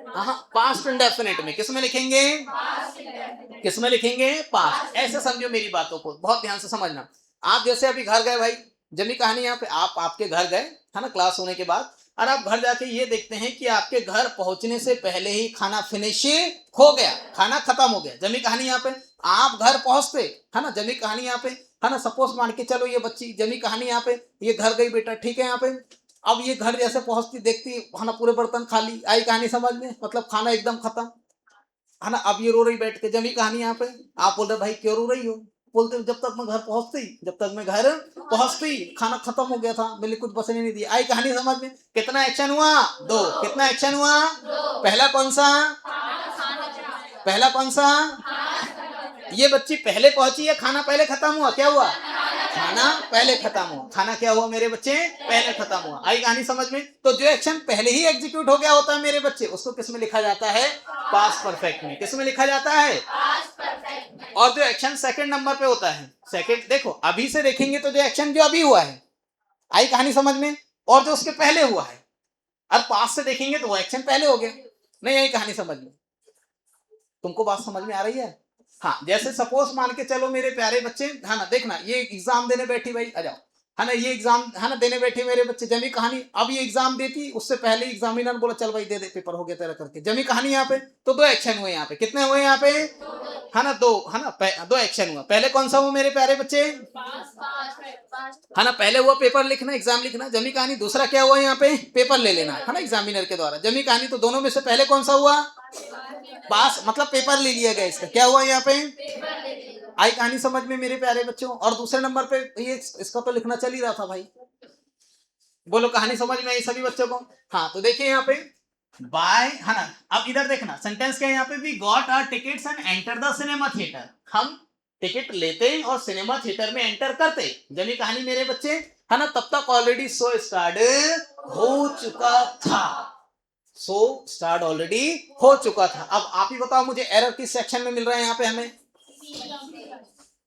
[SPEAKER 1] हाँ, पास्ट इंडेफिनिट में। किस में लिखेंगे?
[SPEAKER 2] Past indefinite.
[SPEAKER 1] किस में लिखेंगे? पास्ट। ऐसे समझो मेरी बातों को, बहुत ध्यान से समझना। आप जैसे अभी घर गए भाई, जमी कहानी यहाँ पे, आप आपके घर गए, है ना, क्लास होने के बाद, और आप घर जाके ये देखते हैं कि आपके घर पहुंचने से पहले ही खाना फिनिश हो गया, खाना खत्म हो गया। जमी कहानी यहाँ पे, आप घर पहुंचते, है ना, जमी कहानी यहाँ पे, है ना, सपोज मान के चलो ये बच्ची, जमी कहानी यहाँ पे, ये घर गई बेटा, ठीक है, यहाँ पे अब ये घर जैसे पहुंचती, देखती है ना पूरे बर्तन खाली, आई कहानी समझ में, मतलब खाना एकदम खत्म, है ना। अब ये रो रही बैठ के, जमी कहानी यहाँ पे। आप बोल रहे भाई क्यों रो रही हो? बोलते जब तक मैं घर पहुंचती खाना खत्म हो गया था, मैंने कुछ बचने नहीं दिया। आई कहानी समझ में? कितना एक्शन हुआ? दो। कितना एक्शन हुआ? पहला कौन सा? पहला कौन सा? ये बच्ची पहले पहुंची या खाना पहले खत्म हुआ? क्या हुआ? खाना पहले खत्म हुआ। खाना क्या हुआ मेरे बच्चे? पहले खत्म हुआ। आई कहानी समझ में? तो जो एक्शन पहले ही एग्जीक्यूट हो गया होता है मेरे बच्चे, उसको किस में लिखा जाता है? पास्ट परफेक्ट में। किस में लिखा जाता है?
[SPEAKER 2] पास्ट परफेक्ट में।
[SPEAKER 1] और जो एक्शन सेकंड नंबर पे होता है, सेकंड देखो अभी से देखेंगे तो जो एक्शन जो अभी हुआ है, आई कहानी समझ में, और जो उसके पहले हुआ है, और पास्ट से देखेंगे तो वो एक्शन पहले हो गया। नहीं आई कहानी समझ में? तुमको बात समझ में आ रही है? हाँ, जैसे सपोज मान के चलो मेरे प्यारे बच्चे, है ना, देखना ये एग्जाम देने बैठी भाई, आ जाओ, है ना, ये एग्जाम, है ना, देने बैठे मेरे बच्चे। जमी कहानी अब ये एग्जाम देती, उससे पहले एग्जामिनर बोला चल भाई दे दे, पेपर हो गया तेरा करके। जमी कहानी यहाँ पे, तो दो एक्शन हुए यहाँ पे। कितने हुए यहाँ पे? है ना, दो, है ना, दो एक्शन हुआ। पहले कौन सा हुआ मेरे प्यारे बच्चे? है ना, पहले हुआ पेपर लिखना, एग्जाम लिखना, जमी कहानी। दूसरा क्या हुआ यहाँ पे? पेपर ले लेना, है ना, एग्जामिनर के द्वारा। जमी कहानी, तो दोनों में से पहले कौन सा हुआ? पास, मतलब पेपर ले लिया गया इसका। क्या हुआ यहाँ पे? आई कहानी समझ में मेरे प्यारे बच्चों? और दूसरे नंबर पे ये इसका तो लिखना चल ही रहा था भाई। बोलो कहानी समझ में आई सभी बच्चों को? हाँ, तो देखिए यहाँ पे बाय, है ना, अब इधर देखना सेंटेंस क्या है यहाँ पे? We got our tickets and enter the cinema theatre. हम टिकट लेते और सिनेमा थिएटर में एंटर करते। जमी कहानी मेरे बच्चे, है ना, तब तक ऑलरेडी शो स्टार्ट हो चुका था। सो स्टार्ट ऑलरेडी हो चुका था। अब आप ही बताओ मुझे एरर किस सेक्शन में मिल रहा है यहाँ पे हमें?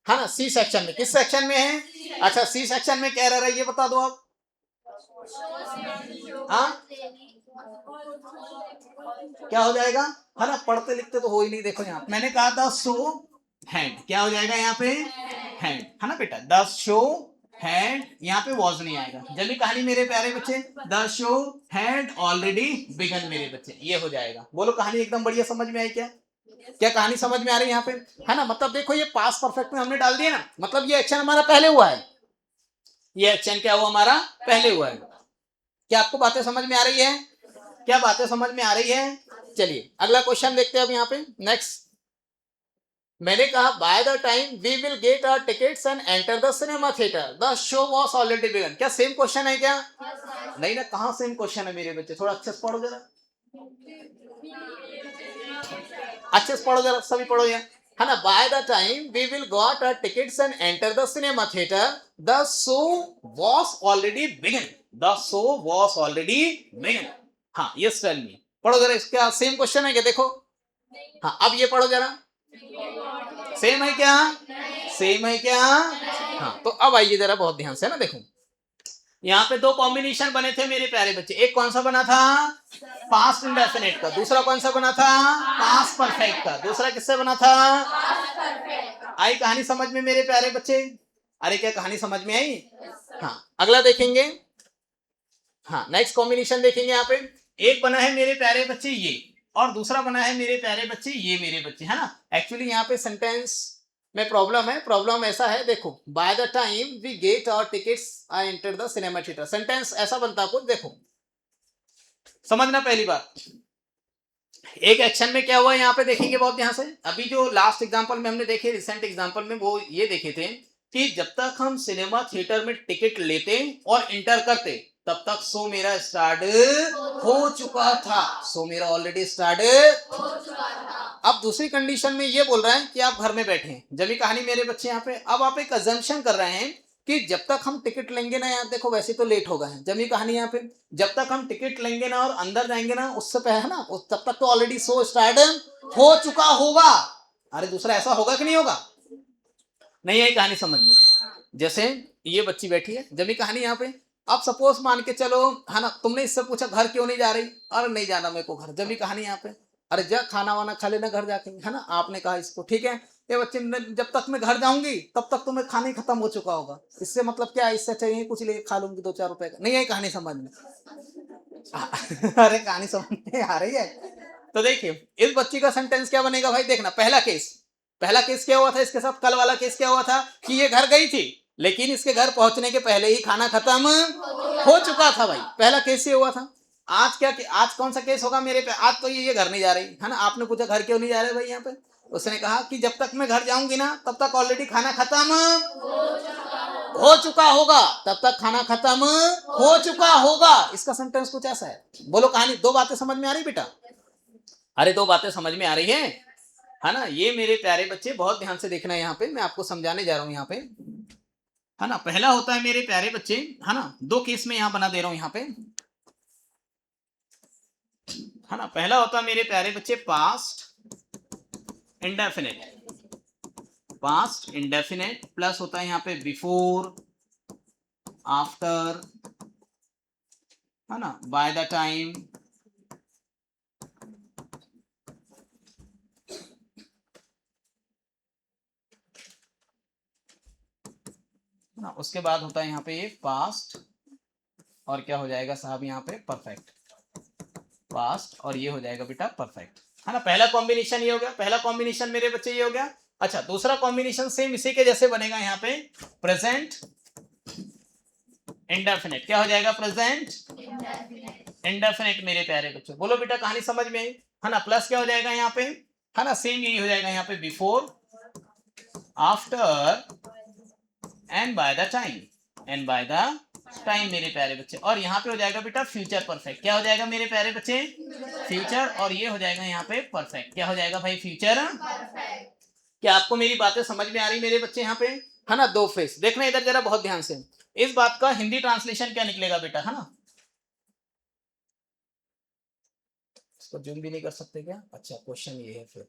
[SPEAKER 1] है ना, सी सेक्शन में। किस सेक्शन में है? अच्छा, सी सेक्शन में क्या एरर है ये बता दो आप। हाँ, क्या हो जाएगा? है ना, पढ़ते लिखते तो हो ही नहीं। देखो यहाँ मैंने कहा था शो हैड, क्या हो जाएगा यहाँ पे? हैड, है ना बेटा। द शो हैड, यहाँ पे वॉज नहीं आएगा। जल्दी कहानी मेरे प्यारे बच्चे, the show had already begin मेरे बच्चे, ये हो जाएगा। बोलो कहानी एकदम बढ़िया समझ में आई क्या? क्या कहानी समझ में आ रही है यहाँ पे? है ना, मतलब देखो ये पास्ट परफेक्ट में हमने डाल दिया ना, मतलब ये एक्शन हमारा पहले हुआ है। ये एक्शन क्या हुआ? हमारा पहले हुआ है। क्या आपको बातें समझ में आ रही है? क्या बातें समझ में आ रही है? चलिए अगला क्वेश्चन देखते हैं अब यहाँ पे। नेक्स्ट, मैंने कहा by the time we will get our tickets and enter the cinema theatre the show was already begin. क्या सेम क्वेश्चन है क्या? नहीं ना, कहाँ सेम क्वेश्चन है मेरे बच्चे? थोड़ा अच्छे से पढ़ो जरा, अच्छे से पढ़ो जरा, सभी पढ़ो यहाँ, है ना। By the time we will got our tickets and enter the cinema theatre the show was already begun. The show was already begun. हाँ, यस टेल मी। पढ़ो जरा, इसका सेम क्वेश्चन है क्या? देखो, हाँ, अब ये पढ़ो जरा, सेम है क्या? सेम है क्या? हाँ, तो अब आइए जरा बहुत ध्यान से ना, देखो यहाँ पे दो कॉम्बिनेशन बने थे मेरे प्यारे बच्चे। एक कौन सा बना था? पास्ट इंडेफिनिट का। दूसरा कौन सा बना था? पास्ट परफेक्ट का। दूसरा किससे बना था? आई कहानी समझ में मेरे प्यारे बच्चे? अरे क्या कहानी समझ में आई? हाँ, अगला देखेंगे। हाँ, नेक्स्ट कॉम्बिनेशन देखेंगे यहाँ पे। एक बना है मेरे प्यारे बच्चे ये, और दूसरा बना है मेरे प्यारे बच्चे ये मेरे बच्चे, है ना। एक्चुअली यहाँ पे सेंटेंस में प्रॉब्लम है। प्रॉब्लम ऐसा है, देखो, by the time we get our tickets I enter the cinema theatre. Sentence ऐसा बनता कुछ, देखो समझना। पहली बात, एक एक्शन में क्या हुआ यहाँ पे देखेंगे बहुत ध्यान से। अभी जो लास्ट एग्जांपल में हमने देखे, रिसेंट एग्जांपल में, वो ये देखे थे कि जब तक हम सिनेमा थिएटर में टिकट लेते और इंटर करते तब तक शो मेरा स्टार्ट हो चुका था। शो मेरा ऑलरेडी स्टार्ट
[SPEAKER 2] हो चुका था।
[SPEAKER 1] अब दूसरी कंडीशन में ये बोल रहा है कि आप घर में बैठे हैं। जब ये कहानी मेरे बच्चे यहाँ पे, अब आप एक अजम्पशन कर रहे हैं कि जब तक हम टिकट लेंगे ना, यार देखो वैसे तो लेट हो गए हैं। जब ये कहानी यहाँ पे, जब तक हम टिकट लेंगे ना और अंदर जाएंगे ना, उससे पहले है ना, तब तक तो ऑलरेडी शो स्टार्ट हो चुका होगा। अरे दूसरा ऐसा होगा कि नहीं होगा? नहीं, यही कहानी समझ में। जैसे ये बच्ची बैठी है, जब ये कहानी यहाँ पे, अब सपोज मान के चलो, है ना, तुमने इससे पूछा घर क्यों नहीं जा रही, अरे नहीं जाना मेरे को घर। जब ये कहानी यहाँ पे, अरे जा खाना वाना खा लेना घर जाके, है ना, आपने कहा इसको, ठीक है, ये बच्चे ने, जब तक मैं घर जाऊंगी तब तक तुम्हें खाना ही खत्म हो चुका होगा। इससे मतलब क्या, इससे चाहिए कुछ ले खा लूंगी 2-4 रुपए का। नहीं, यही कहानी समझ में। अरे कहानी समझ में आ रही है? तो देखिए इस बच्ची का सेंटेंस क्या बनेगा भाई, देखना। पहला केस क्या हुआ था इसके साथ, कल वाला केस क्या हुआ था कि ये घर गई थी लेकिन इसके घर पहुंचने के पहले ही खाना खत्म हो चुका था। भाई पहला केस ये हुआ था। आज क्या, आज कौन सा केस होगा मेरे पे? आज तो ये घर नहीं जा रही, है ना। आपने पूछा घर क्यों नहीं जा रहे भाई यहाँ पे, उसने कहा कि जब तक मैं घर जाऊंगी ना तब तक ऑलरेडी खाना खत्म हो चुका होगा, तब तक खाना खत्म हो चुका होगा। इसका सेंटेंस कुछ ऐसा है। बोलो कहानी, दो बातें समझ में आ रही बेटा? अरे दो बातें समझ में आ रही है ना। ये मेरे प्यारे बच्चे बहुत ध्यान से देखना है, यहाँ पे मैं आपको समझाने जा रहा हूँ यहाँ पे, है ना। पहला होता है मेरे प्यारे बच्चे, है ना, दो केस में यहाँ बना दे रहा हूँ यहाँ पे, है ना। पहला होता है मेरे प्यारे बच्चे past indefinite. Past indefinite plus होता है यहाँ पे बिफोर, आफ्टर, है ना, बाय द टाइम, ना। उसके बाद होता है यहाँ पे ये पास्ट, और क्या हो जाएगा साहब यहाँ पे, परफेक्ट। पास्ट और ये हो जाएगा बेटा परफेक्ट, है ना। पहला कॉम्बिनेशन ये हो गया, पहला कॉम्बिनेशन मेरे बच्चे ये हो गया। अच्छा, दूसरा कॉम्बिनेशन सेम इसी के जैसे बनेगा यहाँ पे, प्रेजेंट इंडेफिनिट। क्या हो जाएगा? प्रेजेंट इंडेफिनिट मेरे प्यारे बच्चों। बोलो बेटा कहानी समझ में आई, है ना। प्लस क्या हो जाएगा यहाँ पे, है ना, सेम यही हो जाएगा यहाँ पे, before, after and bye the time, and bye the time मेरे प्यारे बच्चे। और यहाँ पे हो जाएगा बेटा फ्यूचर परफेक्ट। क्या हो जाएगा मेरे प्यारे बच्चे? फ्यूचर, और ये हो जाएगा यहाँ पे परफेक्ट। क्या हो जाएगा भाई? फ्यूचर। क्या आपको मेरी बातें समझ में आ रही मेरे बच्चे यहाँ पे, है ना। दो फेस देखना इधर जरा बहुत ध्यान से। इस बात का हिंदी ट्रांसलेशन क्या निकलेगा बेटा, है ना। इसको जूम भी नहीं कर सकते क्या? अच्छा, क्वेश्चन ये है फिर।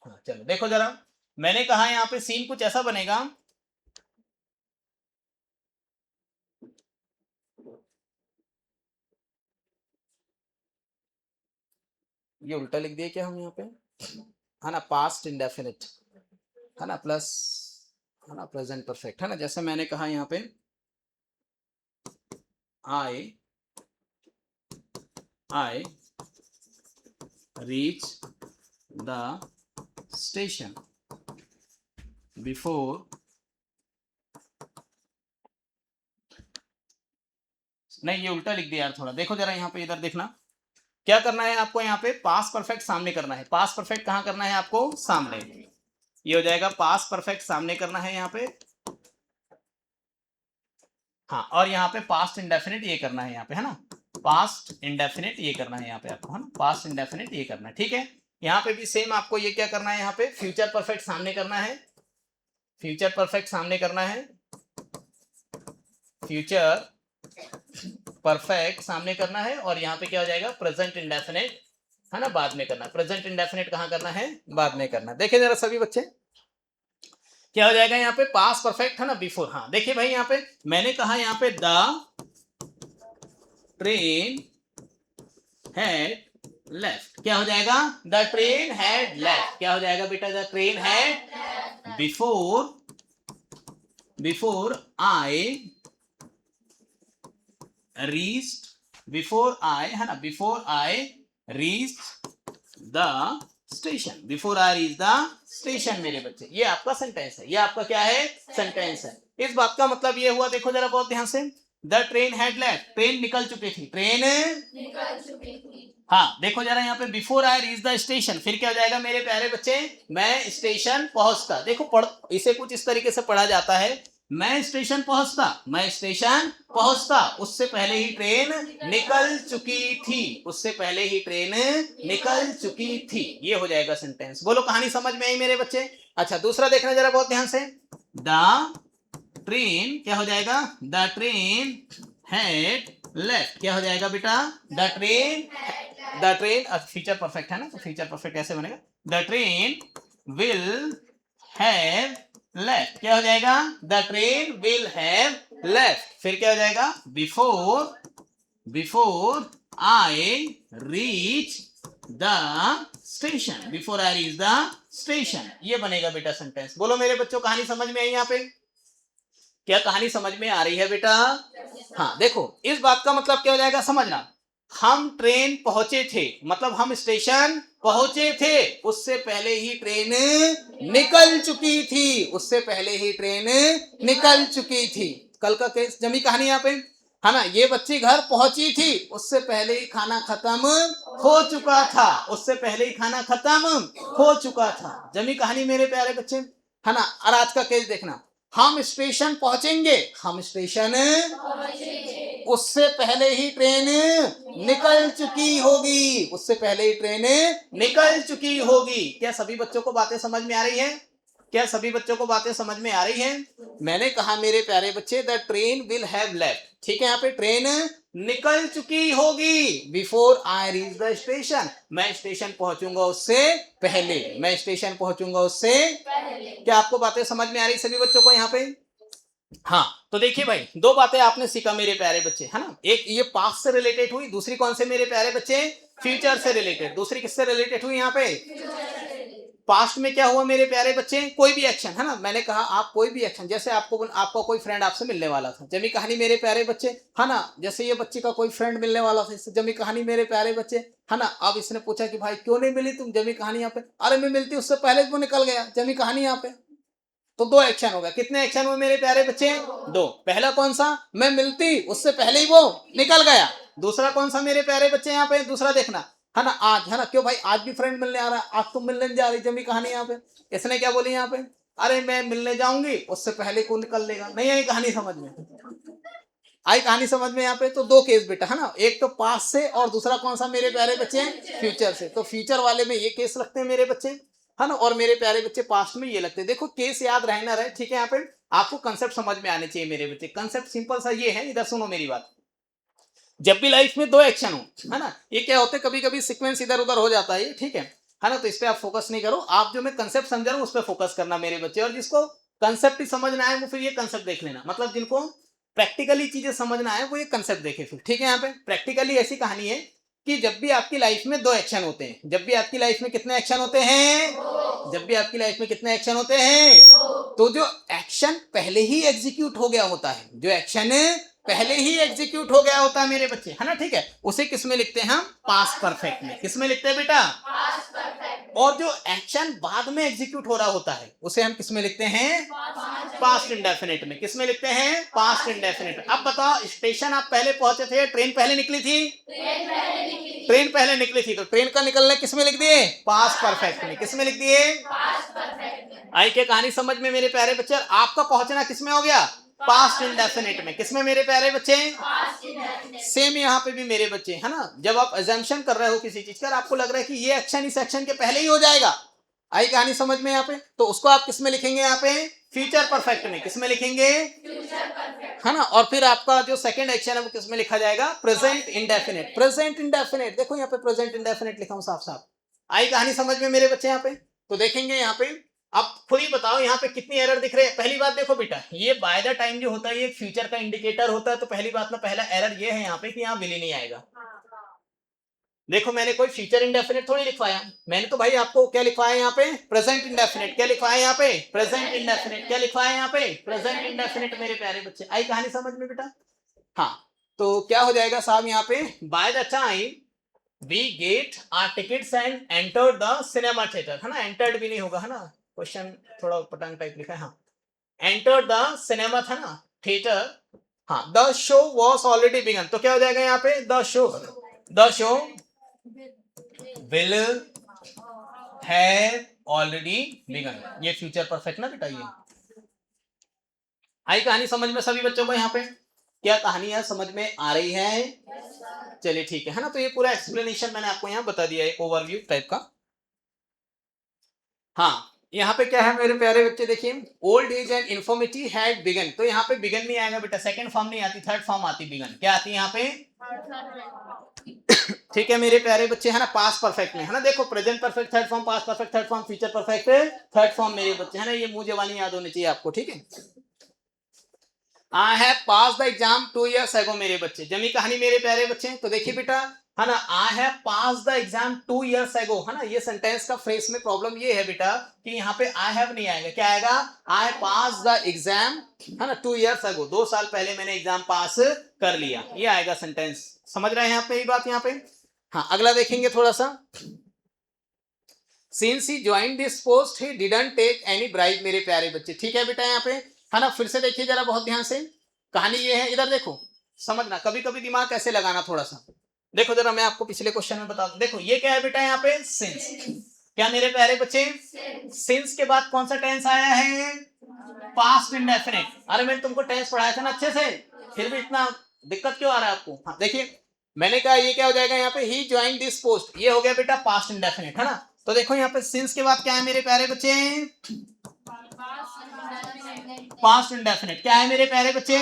[SPEAKER 1] हाँ चलो देखो जरा, मैंने कहा यहाँ पे सीन कुछ ऐसा बनेगा, ये उल्टा लिख दिया क्या हम यहाँ पे, है ना। पास्ट इंडेफिनिट, है ना, प्लस, है ना, प्रेजेंट परफेक्ट, है ना। जैसे मैंने कहा यहाँ पे, I reach the station before, नहीं ये उल्टा लिख दिया यार थोड़ा। देखो जरा यहाँ पे, इधर देखना, क्या करना है आपको यहाँ पे, पास परफेक्ट सामने करना है। पास परफेक्ट कहाँ करना है आपको? सामने। ये हो जाएगा पास परफेक्ट सामने करना है यहाँ पे, हाँ। और यहाँ पे पास्ट इंडेफिनिट ये करना है यहाँ पे, है ना। पास्ट इंडेफिनिट ये करना है यहाँ पे आपको, है ना। पास्ट इंडेफिनिट ये करना है, ठीक है। यहाँ पे भी सेम आपको ये क्या करना है, यहाँ पे फ्यूचर परफेक्ट सामने करना है, फ्यूचर परफेक्ट सामने करना है, फ्यूचर परफेक्ट सामने करना है। और यहाँ पे क्या हो जाएगा? प्रेजेंट इंडेफिनिट, है ना, बाद में करना। प्रेजेंट इंडेफिनिट कहाँ करना है? बाद में करना। देखिए जरा सभी बच्चे, क्या हो जाएगा यहाँ पे? पास परफेक्ट, है ना, बिफोर। हाँ देखिए भाई, यहाँ पे मैंने कहा यहाँ पे द ट्रेन हैड लेफ्ट। क्या हो जाएगा? The train had left. क्या हो जाएगा बेटा? The train had before I reached, before I, है ना, before I reached the station, before I reach the station मेरे बच्चे, ये आपका सेंटेंस है, ये आपका क्या है, सेंटेंस है। इस बात का मतलब ये हुआ, देखो जरा बहुत ध्यान से, the train had left, train निकल चुकी थी, ट्रेन,
[SPEAKER 2] निकल चुकी थी।
[SPEAKER 1] हाँ देखो जरा यहाँ पे, before I reach the station, फिर क्या हो जाएगा मेरे प्यारे बच्चे, मैं स्टेशन पहुंचता। देखो पढ़, इसे कुछ इस तरीके से पढ़ा जाता है, मैं स्टेशन पहुंचता, मैं स्टेशन पहुंचता, उससे पहले ही ट्रेन निकल चुकी थी, उससे पहले ही ट्रेन निकल चुकी थी, ये हो जाएगा सेंटेंस। बोलो कहानी समझ में आई मेरे बच्चे। अच्छा दूसरा देखना जरा बहुत ध्यान से, द ट्रेन क्या हो जाएगा, द ट्रेन हैड लेफ्ट, क्या हो जाएगा बेटा, the train, the train, future perfect है ना, तो फ्यूचर परफेक्ट ऐसे बनेगा, the train will have left, क्या हो जाएगा, the train will have left, फिर क्या हो जाएगा, before I reach the station, before I reach the station, ये बनेगा बेटा सेंटेंस। बोलो मेरे बच्चों कहानी समझ में आई यहाँ पे, क्या कहानी समझ में आ रही है बेटा। हाँ देखो इस बात का मतलब क्या हो जाएगा समझना, हम ट्रेन पहुंचे थे, मतलब हम स्टेशन पहुंचे थे, उससे पहले ही ट्रेन निकल चुकी थी, उससे पहले ही ट्रेन निकल चुकी थी। कल का केस जमी कहानी यहाँ पे है ना, ये बच्ची घर पहुंची थी, उससे पहले ही खाना खत्म हो चुका था, उससे पहले ही खाना खत्म हो चुका था, जमी कहानी मेरे प्यारे बच्चे है ना। और आज का केस देखना, हम स्टेशन पहुंचेंगे, हम स्टेशन, उससे पहले ही ट्रेन निकल चुकी होगी, उससे पहले ही ट्रेन निकल चुकी होगी। क्या सभी बच्चों को बातें समझ में आ रही हैं, क्या सभी बच्चों को बातें समझ में आ रही हैं। मैंने कहा मेरे प्यारे बच्चे the train will have left, ठीक है, यहाँ पे ट्रेन निकल चुकी होगी, before I reach the station, मैं स्टेशन पहुंचूंगा उससे पहले, मैं स्टेशन पहुंचूंगा उससे
[SPEAKER 2] पहले।
[SPEAKER 1] क्या आपको बातें समझ में आ रही सभी बच्चों को यहाँ पे। हाँ तो देखिए भाई, दो बातें आपने सीखा मेरे प्यारे बच्चे है ना, एक ये पास्ट से रिलेटेड हुई, दूसरी कौन से मेरे प्यारे बच्चे, फ्यूचर से रिलेटेड। दूसरी किससे रिलेटेड हुई यहाँ पे, पास्ट में क्या हुआ मेरे प्यारे बच्चे, कोई भी एक्शन है ना, मैंने कहा आप कोई भी एक्शन, जैसे आपका कोई फ्रेंड आपसे मिलने वाला था, जमी कहानी मेरे प्यारे बच्चे है ना, जैसे ये बच्ची का कोई फ्रेंड मिलने वाला था, इससे जमी कहानी मेरे प्यारे बच्चे है ना। अब इसने पूछा कि भाई क्यों नहीं मिली तुम, जमी कहानी यहाँ पे, अरे मैं मिलती उससे पहले वो निकल गया, जमी कहानी यहाँ पे। तो दो एक्शन हो गया, कितने एक्शन हुए मेरे प्यारे बच्चे, दो। पहला कौन सा, मैं मिलती उससे पहले ही वो निकल गया। दूसरा कौन सा मेरे प्यारे बच्चे यहाँ पे, दूसरा देखना है ना, आज है ना, क्यों भाई आज भी फ्रेंड मिलने आ रहा है, आज तुम मिलने जा रही, जमी कहानी यहाँ पे, इसने क्या बोली यहाँ पे, अरे मैं मिलने जाऊंगी उससे पहले को निकल लेगा। नहीं आई कहानी समझ में, आई कहानी समझ में यहाँ पे। तो दो केस बेटा है ना, एक तो पास्ट से और दूसरा कौन सा मेरे प्यारे बच्चे, फ्यूचर से। तो फ्यूचर वाले में ये केस लगते हैं मेरे बच्चे है ना, और मेरे प्यारे बच्चे पास्ट में ये लगते हैं। देखो केस याद रहे ना रहे, ठीक है, यहाँ पे आपको कंसेप्ट समझ में आने चाहिए मेरे बच्चे। कंसेप्ट सिंपल सा ये है, इधर सुनो मेरी बात, जब भी लाइफ में दो एक्शन हो है ना, ये क्या होते हैं कभी कभी सीक्वेंस इधर उधर हो जाता है, ठीक है ना, तो इस पे आप फोकस नहीं करो, आप जो मैं कंसेप्ट समझा रहा हूं उस पर फोकस करना मेरे बच्चे। और जिसको कंसेप्ट ही समझना है वो फिर ये कंसेप्ट देख लेना, मतलब जिनको प्रैक्टिकली चीजें समझना है वो ये कंसेप्ट देखे फिर, ठीक है। यहाँ पे प्रैक्टिकली ऐसी कहानी है कि जब भी आपकी लाइफ में दो एक्शन होते हैं, जब भी आपकी लाइफ में कितने एक्शन होते हैं, जब भी आपकी लाइफ में कितने एक्शन होते हैं, तो जो एक्शन पहले ही एग्जीक्यूट हो गया होता है, जो एक्शन पहले ही एग्जीक्यूट हो गया होता है मेरे बच्चे है ना, ठीक है, उसे किस में लिखते हैं हम, पास्ट परफेक्ट में। किस में लिखते हैं बेटा,
[SPEAKER 2] पास्ट परफेक्ट।
[SPEAKER 1] और जो एक्शन बाद में एग्जीक्यूट हो रहा होता है उसे हम किस में लिखते हैं, पास्ट इंडेफिनिट में। किस में लिखते हैं, पास्ट इंडेफिनिट। अब बताओ, स्टेशन आप पहले पहुंचे थे, ट्रेन पहले निकली थी, ट्रेन पहले निकली थी, तो ट्रेन का निकलना किस में लिख दिए, पास्ट परफेक्ट में। किस में लिख दिए,
[SPEAKER 2] पास्ट परफेक्ट।
[SPEAKER 1] आई क्या कहानी समझ में मेरे प्यारे बच्चे। आपका पहुंचना किस में हो गया, पास्ट इंडेफिनिट में। किसमें मेरे प्यारे बच्चे,
[SPEAKER 2] पास्ट इंडेफिनिट।
[SPEAKER 1] सेम यहाँ पे भी मेरे बच्चे है ना, जब आप अजम्पशन कर रहे हो किसी चीज का, आपको लग रहा है कि ये एक्शन इस एक्शन के पहले ही हो जाएगा, आई कहानी समझ में यहाँ पे, तो उसको आप किस में लिखेंगे, यहाँ पे फ्यूचर परफेक्ट में। किस में लिखेंगे,
[SPEAKER 2] फ्यूचर परफेक्ट।
[SPEAKER 1] है ना। और फिर आपका जो सेकंड एक्शन है वो किस में लिखा जाएगा, प्रेजेंट इंडेफिनिट। प्रेजेंट इंडेफिनिट, देखो यहाँ पे प्रेजेंट इंडेफिनिट लिखा हूं साफ साफ, आई कहानी समझ में मेरे बच्चे यहाँ पे। तो देखेंगे यहाँ पे, अब खुद ही बताओ यहाँ पे कितनी एरर दिख रहे हैं। पहली बात देखो बेटा, ये बाय द टाइम जो होता है ये फ्यूचर का इंडिकेटर होता है, तो पहली बात ना, पहला एरर ये है यहाँ पे कि यहाँ विल ही नहीं आएगा। देखो मैंने कोई फ्यूचर इंडेफिनिट थोड़ी लिखवाया, मैंने तो भाई आपको क्या लिखवाया यहाँ पे, प्रेजेंट इंडेफिनिट। क्या लिखवाया यहाँ पे, प्रेजेंट इंडेफिनिट। क्या लिखवाया यहाँ पे, प्रेजेंट इंडेफिनिट मेरे प्यारे बच्चे। आई कहानी समझ में बेटा। हाँ तो क्या हो जाएगा साहब यहाँ पे, by the time we get our tickets and entered the cinema theatre, है ना, एंटर्ड भी नहीं होगा, है ना, क्वेश्चन थोड़ा पटांग टाइप लिखा है, हाँ, एंटर्ड द सिनेमा था ना, थिएटर, हाँ, the show was already begun, तो क्या हो जाएगा यहाँ पे, the show will have already begun, ये फ्यूचर परफेक्ट ना बेटा, ये आई कहानी समझ में सभी बच्चों को यहाँ पे, क्या कहानियां समझ में आ रही है, चलिए ठीक है ना, तो ये पूरा एक्सप्लेनेशन मैंने आपको यहाँ बता दिया है, ओवरव्यू टाइप का। हाँ, यहाँ पे क्या है मेरे प्यारे बच्चे, देखिए, old age and infirmity had begun, तो यहाँ पे बिगन नहीं आएगा बेटा, सेकंड फॉर्म नहीं आती, थर्ड फॉर्म आती बिगन, क्या आती है यहाँ पे, ठीक है मेरे प्यारे बच्चे, है ना, पास्ट परफेक्ट में, है ना, देखो, present perfect third form, past perfect third form, future perfect third form मेरे बच्चे, है ना, ये मुंह जवानी याद होनी चाहिए आपको, ठीक है। I have pass the exam 2 years ago मेरे बच्चे, जमी कहानी मेरे प्यारे बच्चे, तो देखिए बेटा, है ना, I have pass the exam 2 years ago, है ना, ये सेंटेंस का फ्रेज में प्रॉब्लम ये है बेटा कि यहाँ पे आई हैव नहीं आएगा, क्या आएगा, आई पास द एग्जाम, है ना, 2 years ago, 2 साल पहले मैंने एग्जाम पास कर लिया, ये आएगा सेंटेंस, समझ रहे हैं यहाँ पे ये बात, यहाँ पे, हाँ, अगला देखेंगे थोड़ा सा, since he join this post he didn't take any bribe मेरे प्यारे बच्चे, ठीक है बेटा यहाँ पे, है ना, फिर से देखिए जरा बहुत ध्यान से, कहानी ये है, इधर देखो, समझना, कभी कभी दिमाग कैसे लगाना थोड़ा सा, देखो जरा, मैं आपको पिछले क्वेश्चन में बता दूं, देखो ये क्या है बेटा यहाँ पे, सिंस, क्या मेरे प्यारे बच्चे, सिंस के बाद कौन सा टेंस आया है, पास्ट इंडेफिनिट, अरे मैंने तुमको टेंस पढ़ाया था ना अच्छे से, फिर भी इतना दिक्कत क्यों आ रहा है आपको, हाँ देखिए, मैंने कहा ये क्या हो जाएगा यहाँ पे, ही ज्वाइन दिस पोस्ट, ये हो गया बेटा पास्ट इंडेफिनिट, है ना, तो देखो यहाँ पे सिंस के बाद क्या है मेरे प्यारे बच्चे, पास्ट इंडेफिनिट, क्या है मेरे प्यारे बच्चे,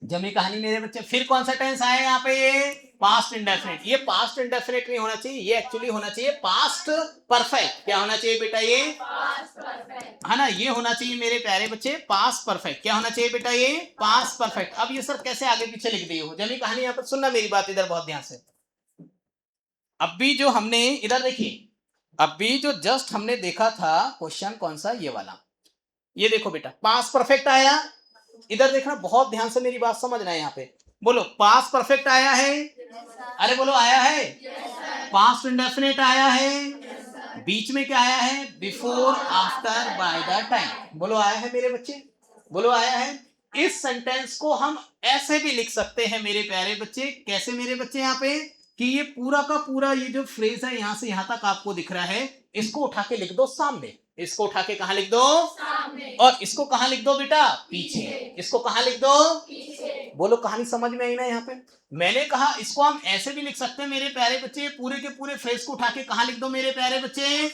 [SPEAKER 1] जमी कहानी मेरे बच्चे, फिर कौन सा टेंस आया यहाँ पे, ये पास्ट इंडेफिनिट, ये पास्ट इंडेफिनिट नहीं होना चाहिए, ये एक्चुअली होना चाहिए पास्ट परफेक्ट, क्या होना चाहिए बेटा, ये है ना, ये होना चाहिए मेरे प्यारे बच्चे पास्ट परफेक्ट, क्या होना चाहिए बेटा, ये पास्ट परफेक्ट। अब ये सर कैसे आगे पीछे लिख दिए हो, जमी कहानी यहाँ पर सुनना मेरी बात इधर बहुत ध्यान से, अब भी जो हमने इधर देखिए, अब भी जो जस्ट हमने देखा था क्वेश्चन कौन सा, ये वाला, ये देखो बेटा, पास्ट परफेक्ट आया, इधर देखना बहुत ध्यान से मेरी बात समझना है, यहाँ पे बोलो पास्ट परफेक्ट आया है, अरे बोलो आया है, पास्ट इंडेफिनिट आया है, बीच में क्या आया है, before after bye the time, बोलो आया है मेरे बच्चे, बोलो आया है। इस सेंटेंस को हम ऐसे भी लिख सकते हैं मेरे प्यारे बच्चे, कैसे मेरे बच्चे, यहाँ पे कि ये पूरा का पूरा ये जो फ्रेज है यहां से यहां तक आपको दिख रहा है, इसको उठा के लिख दो सामने, इसको उठा के कहां लिख दो सामने, और इसको कहां लिख दो बेटा पीछे, इसको कहां लिख दो पीछे, बोलो कहानी समझ में आई ना यहाँ पे, मैंने कहा इसको हम ऐसे भी लिख सकते हैं मेरे प्यारे बच्चे, पूरे के पूरे फ्रेज को उठा के कहां लिख दो मेरे प्यारे बच्चे,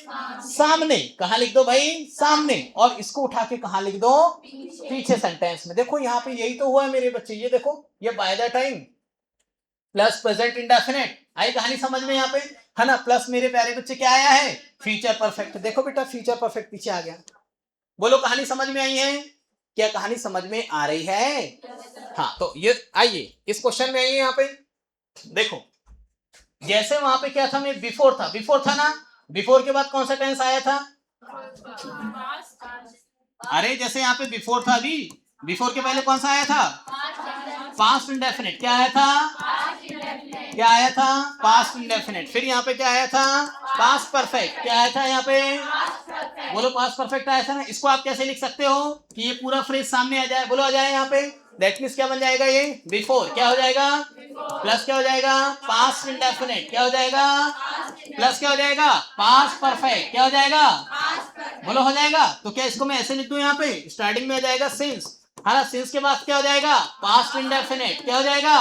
[SPEAKER 1] सामने, कहां लिख दो भाई सामने, और इसको उठा के कहां लिख दो पीछे सेंटेंस में, देखो यहाँ पे यही तो हुआ है मेरे बच्चे, ये देखो, ये by the time plus present indefinite, आई कहानी समझ में यहाँ पे, है ना, प्लस मेरे प्यारे बच्चे क्या आया है, फ्यूचर परफेक्ट, देखो बेटा फ्यूचर परफेक्ट पीछे आ गया, बोलो कहानी समझ में आई है, क्या कहानी समझ में आ रही है, हाँ, तो ये आइए इस क्वेश्चन में आइए, यहाँ पे देखो, जैसे वहां पे क्या था, मैं बिफोर था ना, बिफोर के बाद कौन सा टेंस आया था, अरे जैसे यहाँ पे बिफोर था, अभी बिफोर के पहले कौन सा आया था, पास्ट इंडेफिनिट, क्या आया था, क्या आया था, पास्ट इंडेफिनिट, फिर यहाँ पे क्या आया था, पास्ट परफेक्ट, क्या आया था यहाँ पे, बोलो पास्ट परफेक्ट आया था ना, इसको आप कैसे लिख सकते हो कि ये पूरा फ्रेज सामने आ जाए, बोलो आ जाए यहाँ पे, दैट मींस क्या बन जाएगा, ये बिफोर क्या हो जाएगा, प्लस क्या हो जाएगा, पास्ट इंडेफिनिट, क्या हो जाएगा, प्लस क्या हो जाएगा, पास्ट परफेक्ट, क्या हो जाएगा, बोलो हो जाएगा, तो क्या इसको मैं ऐसे लिख दूं, यहाँ पे स्टार्टिंग में आ जाएगा सिंस, है ना, सिंस के बाद क्या हो जाएगा, पास्ट इंडेफिनिट, क्या हो जाएगा,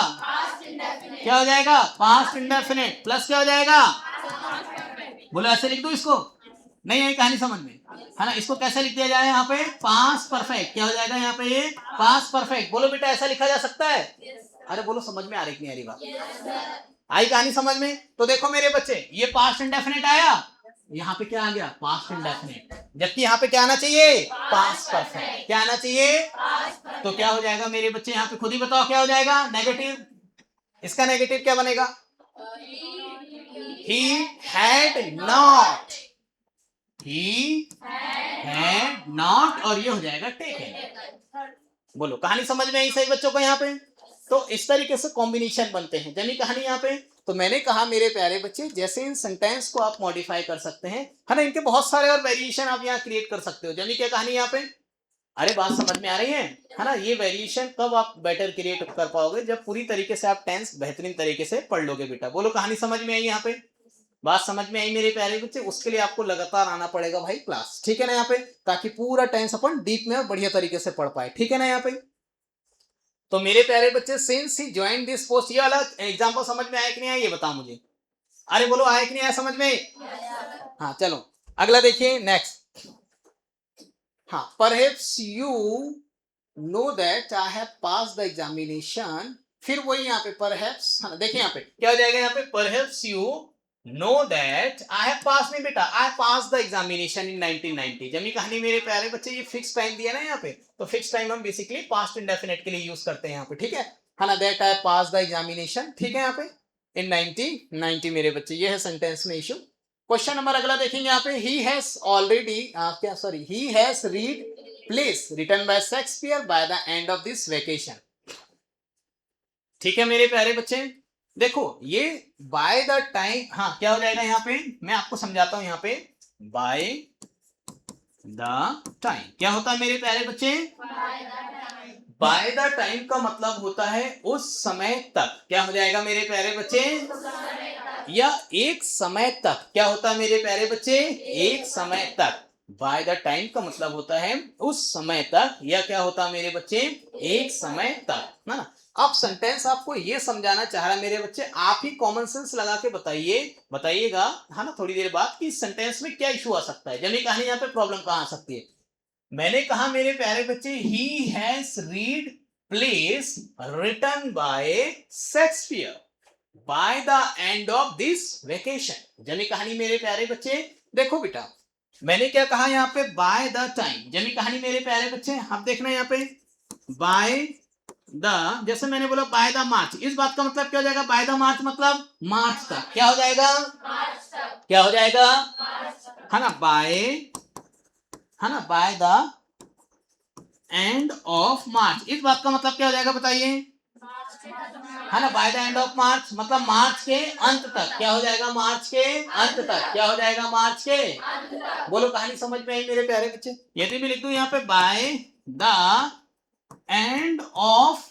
[SPEAKER 1] क्या हो जाएगा, पास्ट इंडेफिनिट, प्लस क्या हो जाएगा, बोलो ऐसे लिख दो इसको, नहीं आई कहानी समझ में, है ना, इसको कैसे लिख दिया जाए यहाँ पे, पास्ट परफेक्ट, क्या हो जाएगा यहाँ पे, ये पास्ट परफेक्ट, बोलो बेटा ऐसा लिखा जा सकता है, अरे बोलो समझ में आ रही नहीं आ रही बात, आई कहानी समझ में, तो देखो मेरे बच्चे ये पास्ट इंडेफिनिट आया, यहाँ पे क्या आ गया, पास्ट इंडेफिनिट, जबकि यहाँ पे क्या आना चाहिए, पास्ट परफेक्ट, क्या आना चाहिए, तो क्या हो जाएगा मेरे बच्चे, यहाँ पे खुद ही बताओ क्या हो जाएगा, नेगेटिव, इसका नेगेटिव क्या बनेगा, he had not, he had not, और ये हो जाएगा taken, बोलो कहानी समझ में आई सही बच्चों को यहाँ पे, तो इस तरीके से कॉम्बिनेशन बनते हैं। जमी कहानी यहाँ पे तो मैंने कहा मेरे प्यारे बच्चे जैसे इन सेंटेंस को आप मॉडिफाई कर सकते हैं, है ना, इनके बहुत सारे और वेरिएशन आप यहाँ क्रिएट कर सकते हो। जमी क्या कहानी यहाँ पे, अरे बात समझ में आ रही है ना। ये वेरिएशन कब आप बेटर क्रिएट कर पाओगे, जब पूरी तरीके से आप टेंस बेहतरीन तरीके से पढ़ लोगे बेटा। बोलो कहानी समझ में आई यहाँ पे, बात समझ में आई मेरे प्यारे बच्चे। उसके लिए आपको लगातार आना पड़ेगा भाई क्लास, ठीक है ना यहाँ पे, ताकि पूरा टेंस अपन डीप में और बढ़िया तरीके से पढ़ पाए, ठीक है ना यहाँ पे। तो मेरे प्यारे बच्चे since he join this post, ये वाला एग्जाम्पल समझ में आया कि नहीं आया ये बताओ मुझे। अरे बोलो आया कि नहीं आया समझ में। हाँ चलो अगला देखिए नेक्स्ट। हाँ, perhaps you know that I have pass the examination, फिर वही यहाँ पे परहैप्स, हाँ देखिए यहाँ पे क्या हो जाएगा, यहाँ पे perhaps you know that I have pass, नहीं बेटा आई पास द एग्जामिनेशन इन 1990। जमी कहानी मेरे प्यारे बच्चे ये फिक्स टाइम दिया ना यहाँ पे, तो फिक्स टाइम हम बेसिकली पास्ट इंडेफिनिट के लिए यूज करते हैं यहाँ पे, ठीक है ना। That I pass the examination, ठीक है यहाँ पे इन 1990 मेरे बच्चे, ये है सेंटेंस में इशू। क्वेश्चन नंबर अगला देखेंगे यहाँ पे, ही हैज ऑलरेडी क्या sorry he has read plays written by Shakespeare by the end of this vacation. ठीक है मेरे प्यारे बच्चे, देखो ये बाय द टाइम, हाँ क्या हो जाएगा यहाँ पे, मैं आपको समझाता हूं यहाँ पे। बाय द टाइम क्या होता है मेरे प्यारे बच्चे, बाय द टाइम का मतलब होता है उस समय तक, क्या हो जाएगा मेरे प्यारे बच्चे, या एक समय तक। क्या होता है मेरे प्यारे बच्चे, एक समय तक। बाय द टाइम का मतलब होता है उस समय तक, या क्या होता है मेरे बच्चे, एक समय तक, है ना। अब सेंटेंस आपको ये समझाना चाह रहा है मेरे बच्चे, आप ही कॉमन सेंस लगा के बताइएगा, है ना, थोड़ी देर बाद कि इस सेंटेंस में क्या इशू आ सकता है। जमी कहानी यहाँ पे प्रॉब्लम कहाँ आ सकती है। मैंने कहा मेरे प्यारे बच्चे he has read plays written by Shakespeare by the end of this vacation. जमी कहानी मेरे प्यारे बच्चे, देखो बेटा मैंने क्या कहा यहाँ पे, बाय द टाइम। जमी कहानी मेरे प्यारे बच्चे आप देखना यहाँ पे, बाय द, जैसे मैंने बोला बाय द मार्च, इस बात का मतलब क्या हो जाएगा, बाय द मार्च मतलब मार्च तक। क्या हो जाएगा, क्या हो जाएगा, है ना, बाय, है ना, by the end of March, इस बात का मतलब क्या हो जाएगा बताइए, है ना, by the end of March मतलब मार्च के अंत तक। क्या हो जाएगा, मार्च के अंत तक। क्या हो जाएगा, मार्च के अंत तक। बोलो कहानी समझ में आई मेरे प्यारे बच्चे। यदि मैं लिख दूं यहाँ पे by the end of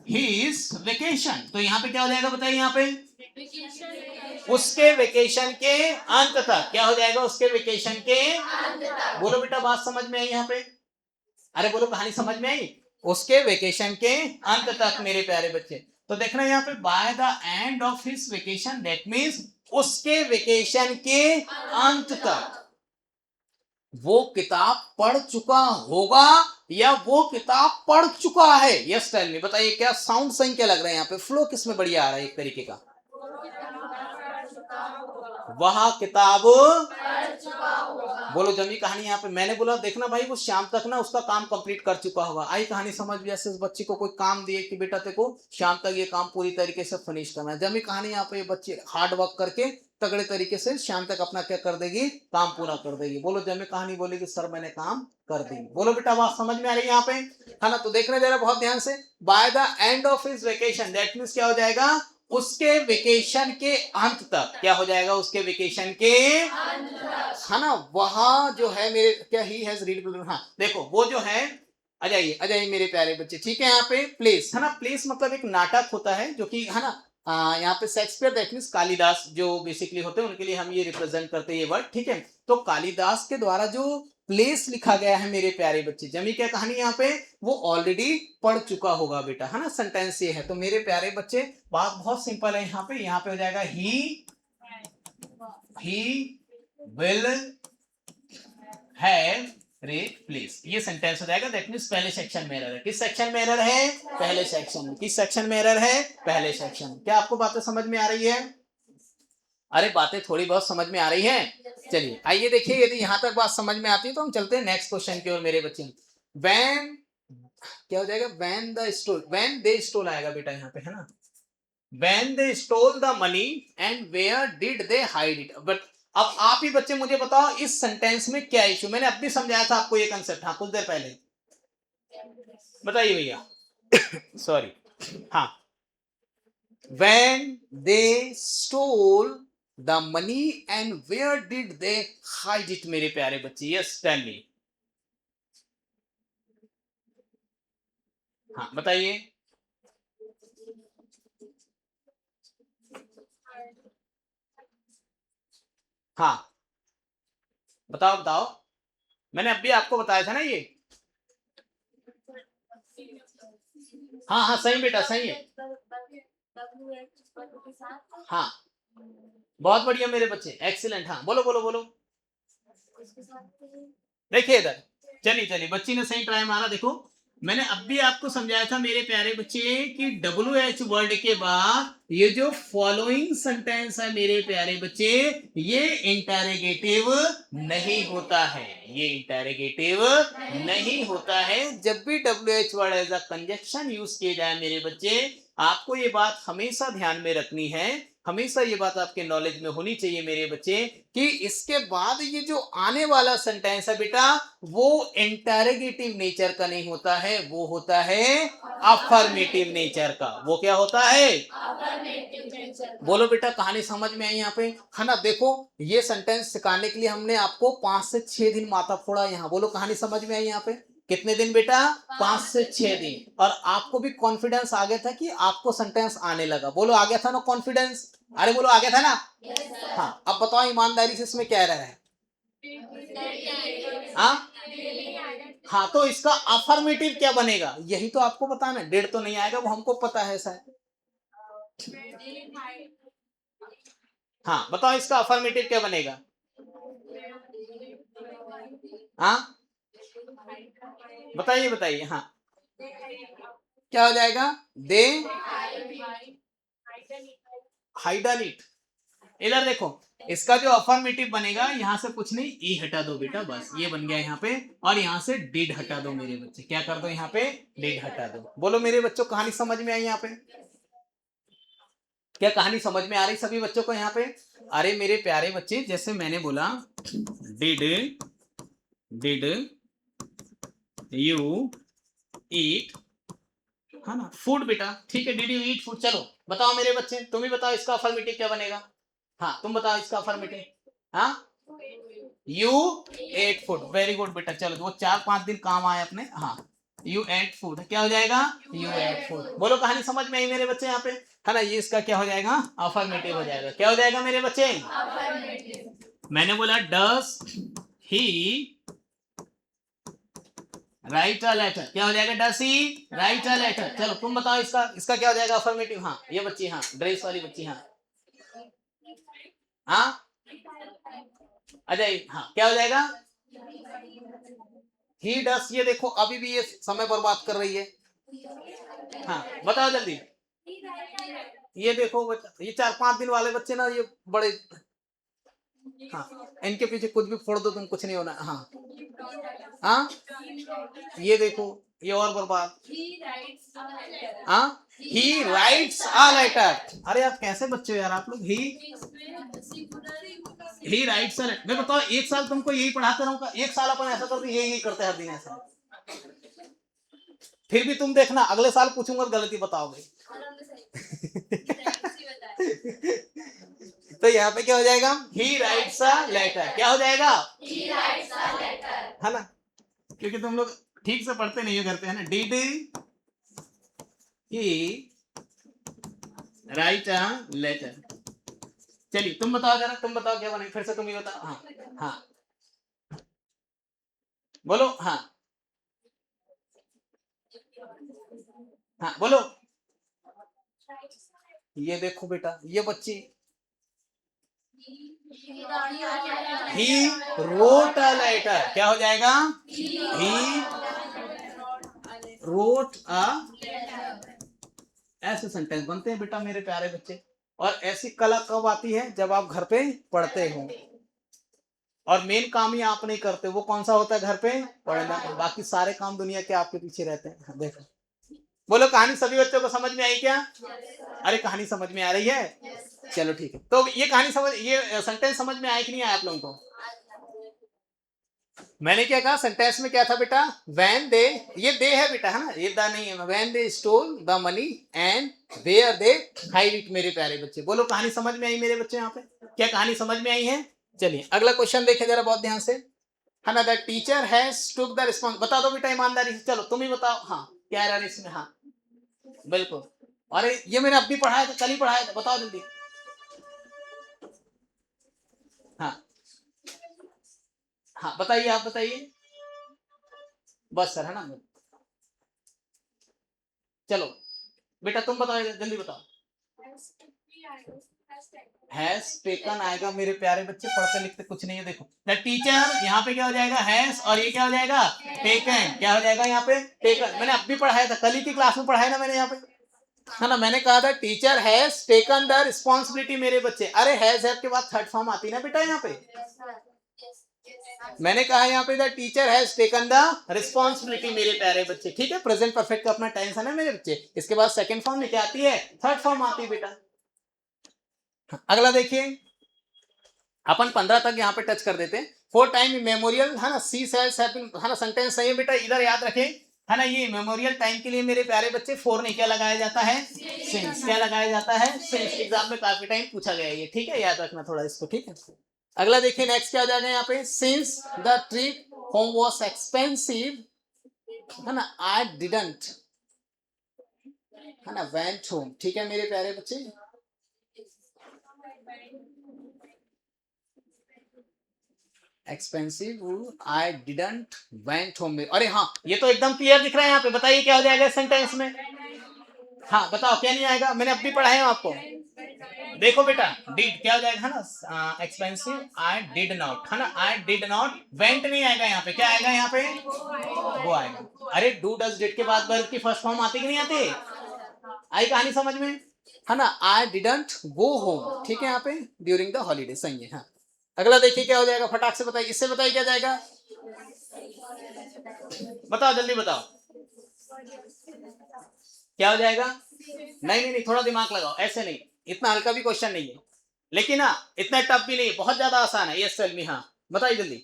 [SPEAKER 1] his vacation, तो यहाँ पे क्या हो जाएगा बताइए, यहाँ पे उसके वेकेशन के अंत तक। क्या हो जाएगा, उसके वेकेशन के अंत तक। बोलो बेटा बात समझ में आई यहाँ पे, अरे बोलो कहानी समझ में आई, उसके वेकेशन के अंत तक मेरे प्यारे बच्चे। तो देखना यहाँ पे by the end of his vacation, that means उसके वेकेशन के अंत तक वो किताब पढ़ चुका होगा या वो किताब पढ़ चुका है। यस टेल मी, बताइए क्या साउंड सही क्या लग रहा है यहाँ पे, फ्लो किसमें बढ़िया आ रहा है एक तरीके का, वह किताब बोलो जमी कहानी यहाँ पे मैंने बोला देखना भाई वो शाम तक ना उसका काम कंप्लीट कर चुका होगा। आई कहानी समझ में, जैसे उस बच्चे को कोई काम दिए कि बेटा तेरे को शाम तक ये काम पूरी तरीके से फिनिश करना है। जमी कहानी यहाँ पे ये बच्चे हार्ड वर्क करके तगड़े तरीके से शाम तक अपना क्या कर देगी, काम पूरा कर देगी। बोलो जमी कहानी बोलेगी सर मैंने काम कर दी। बोलो बेटा बात समझ में आ रही है यहाँ पे, है ना। तो देखना जरा बहुत ध्यान से, bye the end of his vacation, that means क्या हो जाएगा, उसके वेकेशन के अंत तक। क्या हो जाएगा, उसके वेकेशन के अंत तक, है ना। वहां जो है मेरे क्या ही हैज रीड, हाँ देखो वो जो है, आ जाइए मेरे प्यारे बच्चे, ठीक है। यहाँ पे प्लेस, है ना, प्लेस मतलब एक नाटक होता है जो कि, है ना, यहाँ पे शेक्सपियर दैट मींस कालिदास जो बेसिकली होते हैं उनके लिए हम ये रिप्रेजेंट करते हैं ये वर्ड, ठीक है। तो कालिदास के द्वारा जो प्लेस लिखा गया है मेरे प्यारे बच्चे, जमी क्या कहानी यहाँ पे, वो ऑलरेडी पढ़ चुका होगा बेटा, है ना, सेंटेंस ये है। तो मेरे प्यारे बच्चे बात बहुत सिंपल है, यहाँ पे हो जाएगा he will have read place, ये सेंटेंस हो जाएगा। दैट मींस पहले सेक्शन में एरर है। किस सेक्शन में एरर है, पहले सेक्शन में। किस सेक्शन में एरर है, पहले सेक्शन। क्या आपको बातें समझ में आ रही है, अरे बातें थोड़ी बहुत समझ में आ रही है। चलिए आइए देखिए, यदि यहां तक बात समझ में आती है तो हम चलते हैं नेक्स्ट क्वेश्चन की ओर मेरे बच्चे। व्हेन क्या हो जाएगा, when the stole, when they stole आएगा बेटा यहाँ पे, है ना। When they stole the money and where did they hide it. But अब आप ही बच्चे मुझे बताओ इस सेंटेंस में क्या इशू, मैंने अब भी समझाया था आपको ये कंसेप्ट, हाँ कुछ देर पहले, बताइए भैया सॉरी, हाँ when they stole the money and where did they hide it मेरे प्यारे बच्चे? Yes tell me. हाँ बताइए। हाँ बताओ बताओ, मैंने अभी आपको बताया था ना ये। हाँ हाँ सही बेटा सही है। हाँ बहुत बढ़िया मेरे बच्चे, एक्सीलेंट। हाँ बोलो बोलो बोलो। देखिए इधर, चलिए चलिए, बच्ची ने सही ट्राई मारा। देखो मैंने अभी आपको समझाया था मेरे प्यारे बच्चे कि WH वर्ड के बाद ये जो फॉलोइंग सेंटेंस है मेरे प्यारे बच्चे, ये इंटरोगेटिव नहीं होता है, ये इंटरोगेटिव नहीं होता है। जब भी WH word as a conjunction use किए जाए मेरे बच्चे, आपको ये बात हमेशा ध्यान में रखनी है, हमेशा ये बात आपके नॉलेज में होनी चाहिए मेरे बच्चे, कि इसके बाद ये जो आने वाला सेंटेंस है बेटा, वो इंटरोगेटिव नेचर का नहीं होता है, वो होता है अफर्मेटिव नेचर का। वो क्या होता है?
[SPEAKER 2] Affirmative nature.
[SPEAKER 1] बोलो बेटा, कहानी समझ में आई यहाँ पे, है ना? देखो ये सेंटेंस सिखाने के लिए हमने आपको 5 से 6 दिन माथा फोड़ा यहाँ। बोलो कहानी समझ में आई यहाँ पे? कितने दिन बेटा? 5 से 6 दिन। और आपको भी कॉन्फिडेंस आ गया था कि आपको सेंटेंस आने लगा। बोलो आ गया था ना कॉन्फिडेंस? अरे बोलो आ गया था ना?
[SPEAKER 2] Yes, sir.
[SPEAKER 1] हाँ अब बताओ ईमानदारी से इसमें क्या रहा है? हाँ हाँ, तो इसका अफर्मेटिव क्या बनेगा, यही तो आपको बताना है। डेढ़ तो नहीं आएगा, वो हमको पता है शायद। हाँ बताओ इसका अफर्मेटिव क्या बनेगा? हाँ बताइए बताइए। हाँ क्या हो जाएगा? दे हाइडन इट। इधर देखो, इसका जो अफर्मेटिव बनेगा, यहां से कुछ नहीं, ई हटा दो बेटा, बस ये बन गया यहाँ पे। और यहाँ से डिड हटा दो मेरे बच्चे। क्या कर दो यहाँ पे? डिड हटा दो। बोलो मेरे बच्चों, कहानी समझ में आई यहाँ पे? क्या कहानी समझ में आ रही सभी बच्चों को यहाँ पे? अरे मेरे प्यारे बच्चे, जैसे मैंने बोला डिड यू ईट, है ना, फूड बेटा, ठीक है, डिड यू ईट फूड। चलो बताओ मेरे बच्चे, तुम ही बताओ इसका अफर्मेटिव क्या बनेगा। हाँ तुम बताओ इसका अफर्मेटिव। हाँ you ate food, very good बेटा। चलो वो 4-5 दिन काम आए अपने। हाँ यू एट फूड, क्या हो जाएगा? You ate food. बोलो कहानी समझ में आई मेरे बच्चे यहाँ पे, है ना? ये इसका क्या हो जाएगा? अफर्मेटिव हो जाएगा। क्या हो जाएगा मेरे बच्चे?
[SPEAKER 2] Affirmative.
[SPEAKER 1] मैंने बोला डस ही राइट अ लेटर, क्या हो जाएगा? डस ही राइट अ लेटर। चलो तुम बताओ इसका क्या हो जाएगा अफर्मेटिव? हाँ ये बच्ची, हाँ ड्रेस वाली बच्ची, हाँ हाँ अजय, हाँ क्या हो जाएगा? ही डस। ये देखो अभी भी ये समय बर्बाद कर रही है। हाँ बताओ जल्दी। ये देखो ये 4-5 दिन वाले बच्चे ना, ये बड़े, हाँ इनके पीछे कुछ भी फोड़ दो तुम, कुछ नहीं होना। हाँ हाँ ये देखो, ये और बर्बाद। हाँ ही राइट्स अ लेटर। अरे आप कैसे बच्चे हो यार आप लोग? He writes a letter. मैं बताओ, एक साल तुमको यही पढ़ाते रहूंगा, एक साल अपन ऐसा करते यही करते हर दिन ऐसा, फिर भी तुम देखना अगले साल पूछूंगा तो गलती बताओगे। तो यहाँ पे क्या हो जाएगा? He writes a letter. क्या हो जाएगा?
[SPEAKER 2] He writes a letter.
[SPEAKER 1] है ना? क्योंकि तुम लोग ठीक से पढ़ते नहीं हो, करते हैं ना। Did he write a letter. चलिए तुम बताओ जरा, तुम बताओ क्या बने, फिर से तुम ही बताओ। हाँ हाँ बोलो। हाँ हाँ बोलो। ये देखो बेटा, ये बच्ची ही रोट अ लेटर। क्या हो जाएगा? He wrote a. ऐसे सेंटेंस बनते हैं बेटा मेरे प्यारे बच्चे। और ऐसी कला कब आती है? जब आप घर पे पढ़ते हो। और मेन काम ही आप नहीं करते, वो कौन सा होता है? घर पे पढ़ना। बाकी सारे काम दुनिया के आपके पीछे रहते हैं। देखो बोलो, कहानी सभी बच्चों को समझ में आई क्या? अरे कहानी समझ में आ रही है? चलो ठीक है। तो ये कहानी समझ, ये सेंटेंस समझ में आया कि नहीं आया आप लोगों को? मैंने क्या कहा सेंटेंस में, क्या था बेटा, व्हेन दे, ये दे है बेटा, है ना, ये दा नहीं है, when they stole the money and where they hide it. मेरे प्यारे बच्चे बोलो, कहानी समझ में आई मेरे बच्चे? यहाँ पे क्या कहानी समझ में आई है? चलिए अगला क्वेश्चन देखें जरा बहुत ध्यान से, है ना। The teacher has took the response, बता दो बेटा ईमानदारी से, चलो तुम ही बताओ। हाँ क्या रहा इसमें? हाँ बिल्कुल, अरे ये मैंने अब भी पढ़ाया था, कल ही पढ़ाया था, बताओ जल्दी। हाँ हाँ बताइए, आप बताइए बस सर, है ना। चलो बेटा तुम बताओ, जल्दी बताओ। हैज टेकन आएगा मेरे प्यारे बच्चे, पढ़ते लिखते कुछ नहीं है। देखो द टीचर, यहाँ पे क्या हो जाएगा, हैज, और ये क्या हो जाएगा, टेकन। क्या हो जाएगा यहाँ पे, टेकन। मैंने अब भी पढ़ाया था, कल ही की क्लास में पढ़ाया ना मैंने यहाँ पे, है ना। मैंने कहा था teacher has taken the responsibility मेरे बच्चे। अरे हैज के बाद थर्ड फॉर्म आती है ना बेटा यहाँ पे। मैंने कहा यहाँ पे the teacher has taken the responsibility मेरे प्यारे बच्चे, ठीक है। प्रेजेंट परफेक्ट का अपना टेंस है ना मेरे बच्चे। इसके बाद सेकंड फॉर्म में क्या आती है, थर्ड फॉर्म आती है बेटा। अगला देखिए, अपन 15 तक यहाँ पे टच कर देते हैं। फोर टाइम मेमोरियल, है ना, सी सेल्स है ना, सेंटेंस सही है बेटा, इधर याद रखें, है ना। ये मेमोरियल टाइम के लिए मेरे प्यारे बच्चे फोर नहीं, क्या लगाया जाता है, सिंस। क्या लगाया जाता है, सिंस। एग्जाम में काफी टाइम पूछा गया ये, ठीक है, याद रखना थोड़ा इसको, ठीक है। अगला देखिए नेक्स्ट क्या हो जाएगा यहाँ पे, since the trip home was expensive, है ना, आई डिडंट, है ना, वेंट होम, ठीक है मेरे प्यारे बच्चे। Expensive, I didn't went home में। अरे हाँ ये तो एकदम क्लियर दिख रहा है यहाँ पे, बताइए क्या हो जाएगा सेंटेंस में। हाँ बताओ क्या नहीं आएगा, मैंने अब भी पढ़ाया आपको। देखो बेटा, डिड क्या हो जाएगा, है ना, एक्सपेंसिव, आई डिड नॉट, है ना, आई डिड नॉट वेंट नहीं आएगा यहाँ पे, क्या आएगा यहाँ पे, वो आएगा। अरे डू डज डिड के बाद वर्ब की फर्स्ट फॉर्म आती कि नहीं आती, आई कहानी समझ में, है ना। आई डिडंट गो होम, ठीक है, यहाँ पे ड्यूरिंग द हॉलीडे, सही है। हाँ अगला देखिए क्या हो जाएगा, फटाक से बताइए, इससे बताइए क्या जाएगा, बताओ जल्दी बताओ क्या हो जाएगा। नहीं नहीं नहीं, थोड़ा दिमाग लगाओ, ऐसे नहीं, इतना हल्का भी क्वेश्चन नहीं है, लेकिन हाँ इतना टफ भी नहीं है, बहुत ज्यादा आसान है। यस टेल मी, हाँ बताइए जल्दी,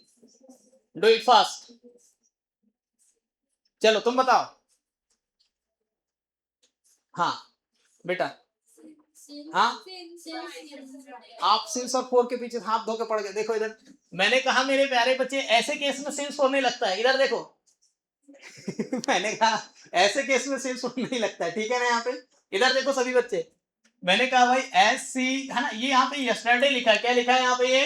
[SPEAKER 1] डू इट फास्ट, चलो तुम बताओ। हाँ बेटा, हाँ आप सिंस और फोर के पीछे हाथ धो के पड़ गए। देखो इधर, मैंने कहा मेरे प्यारे बच्चे ऐसे केस में सिंस फोर नहीं लगता है, इधर देखो मैंने कहा ऐसे केस में सिंस फोर नहीं लगता है, ठीक है ना। यहाँ पे इधर देखो सभी बच्चे, मैंने कहा भाई एस सी, है ना, ये यहाँ पे यस्टरडे लिखा है, क्या लिखा है यहाँ पे, ये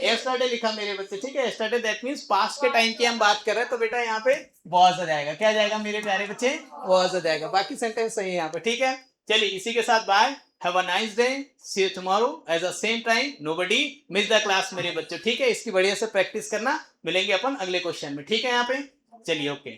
[SPEAKER 1] यस्टरडे लिखा मेरे बच्चे, ठीक है। यस्टरडे दैट मींस पास्ट के टाइम की हम बात कर रहे हैं, तो बेटा यहाँ पे वॉज आ जाएगा, क्या जाएगा मेरे प्यारे बच्चे, वॉज आ जाएगा। बाकी सेंटेंस सही है यहाँ पे, ठीक है। चलिए इसी के साथ bye, have a nice day, see you tomorrow at the same time, nobody miss the class मेरे बच्चों, ठीक है। इसकी बढ़िया से प्रैक्टिस करना, मिलेंगे अपन अगले क्वेश्चन में, ठीक है यहाँ पे। चलिए ओके।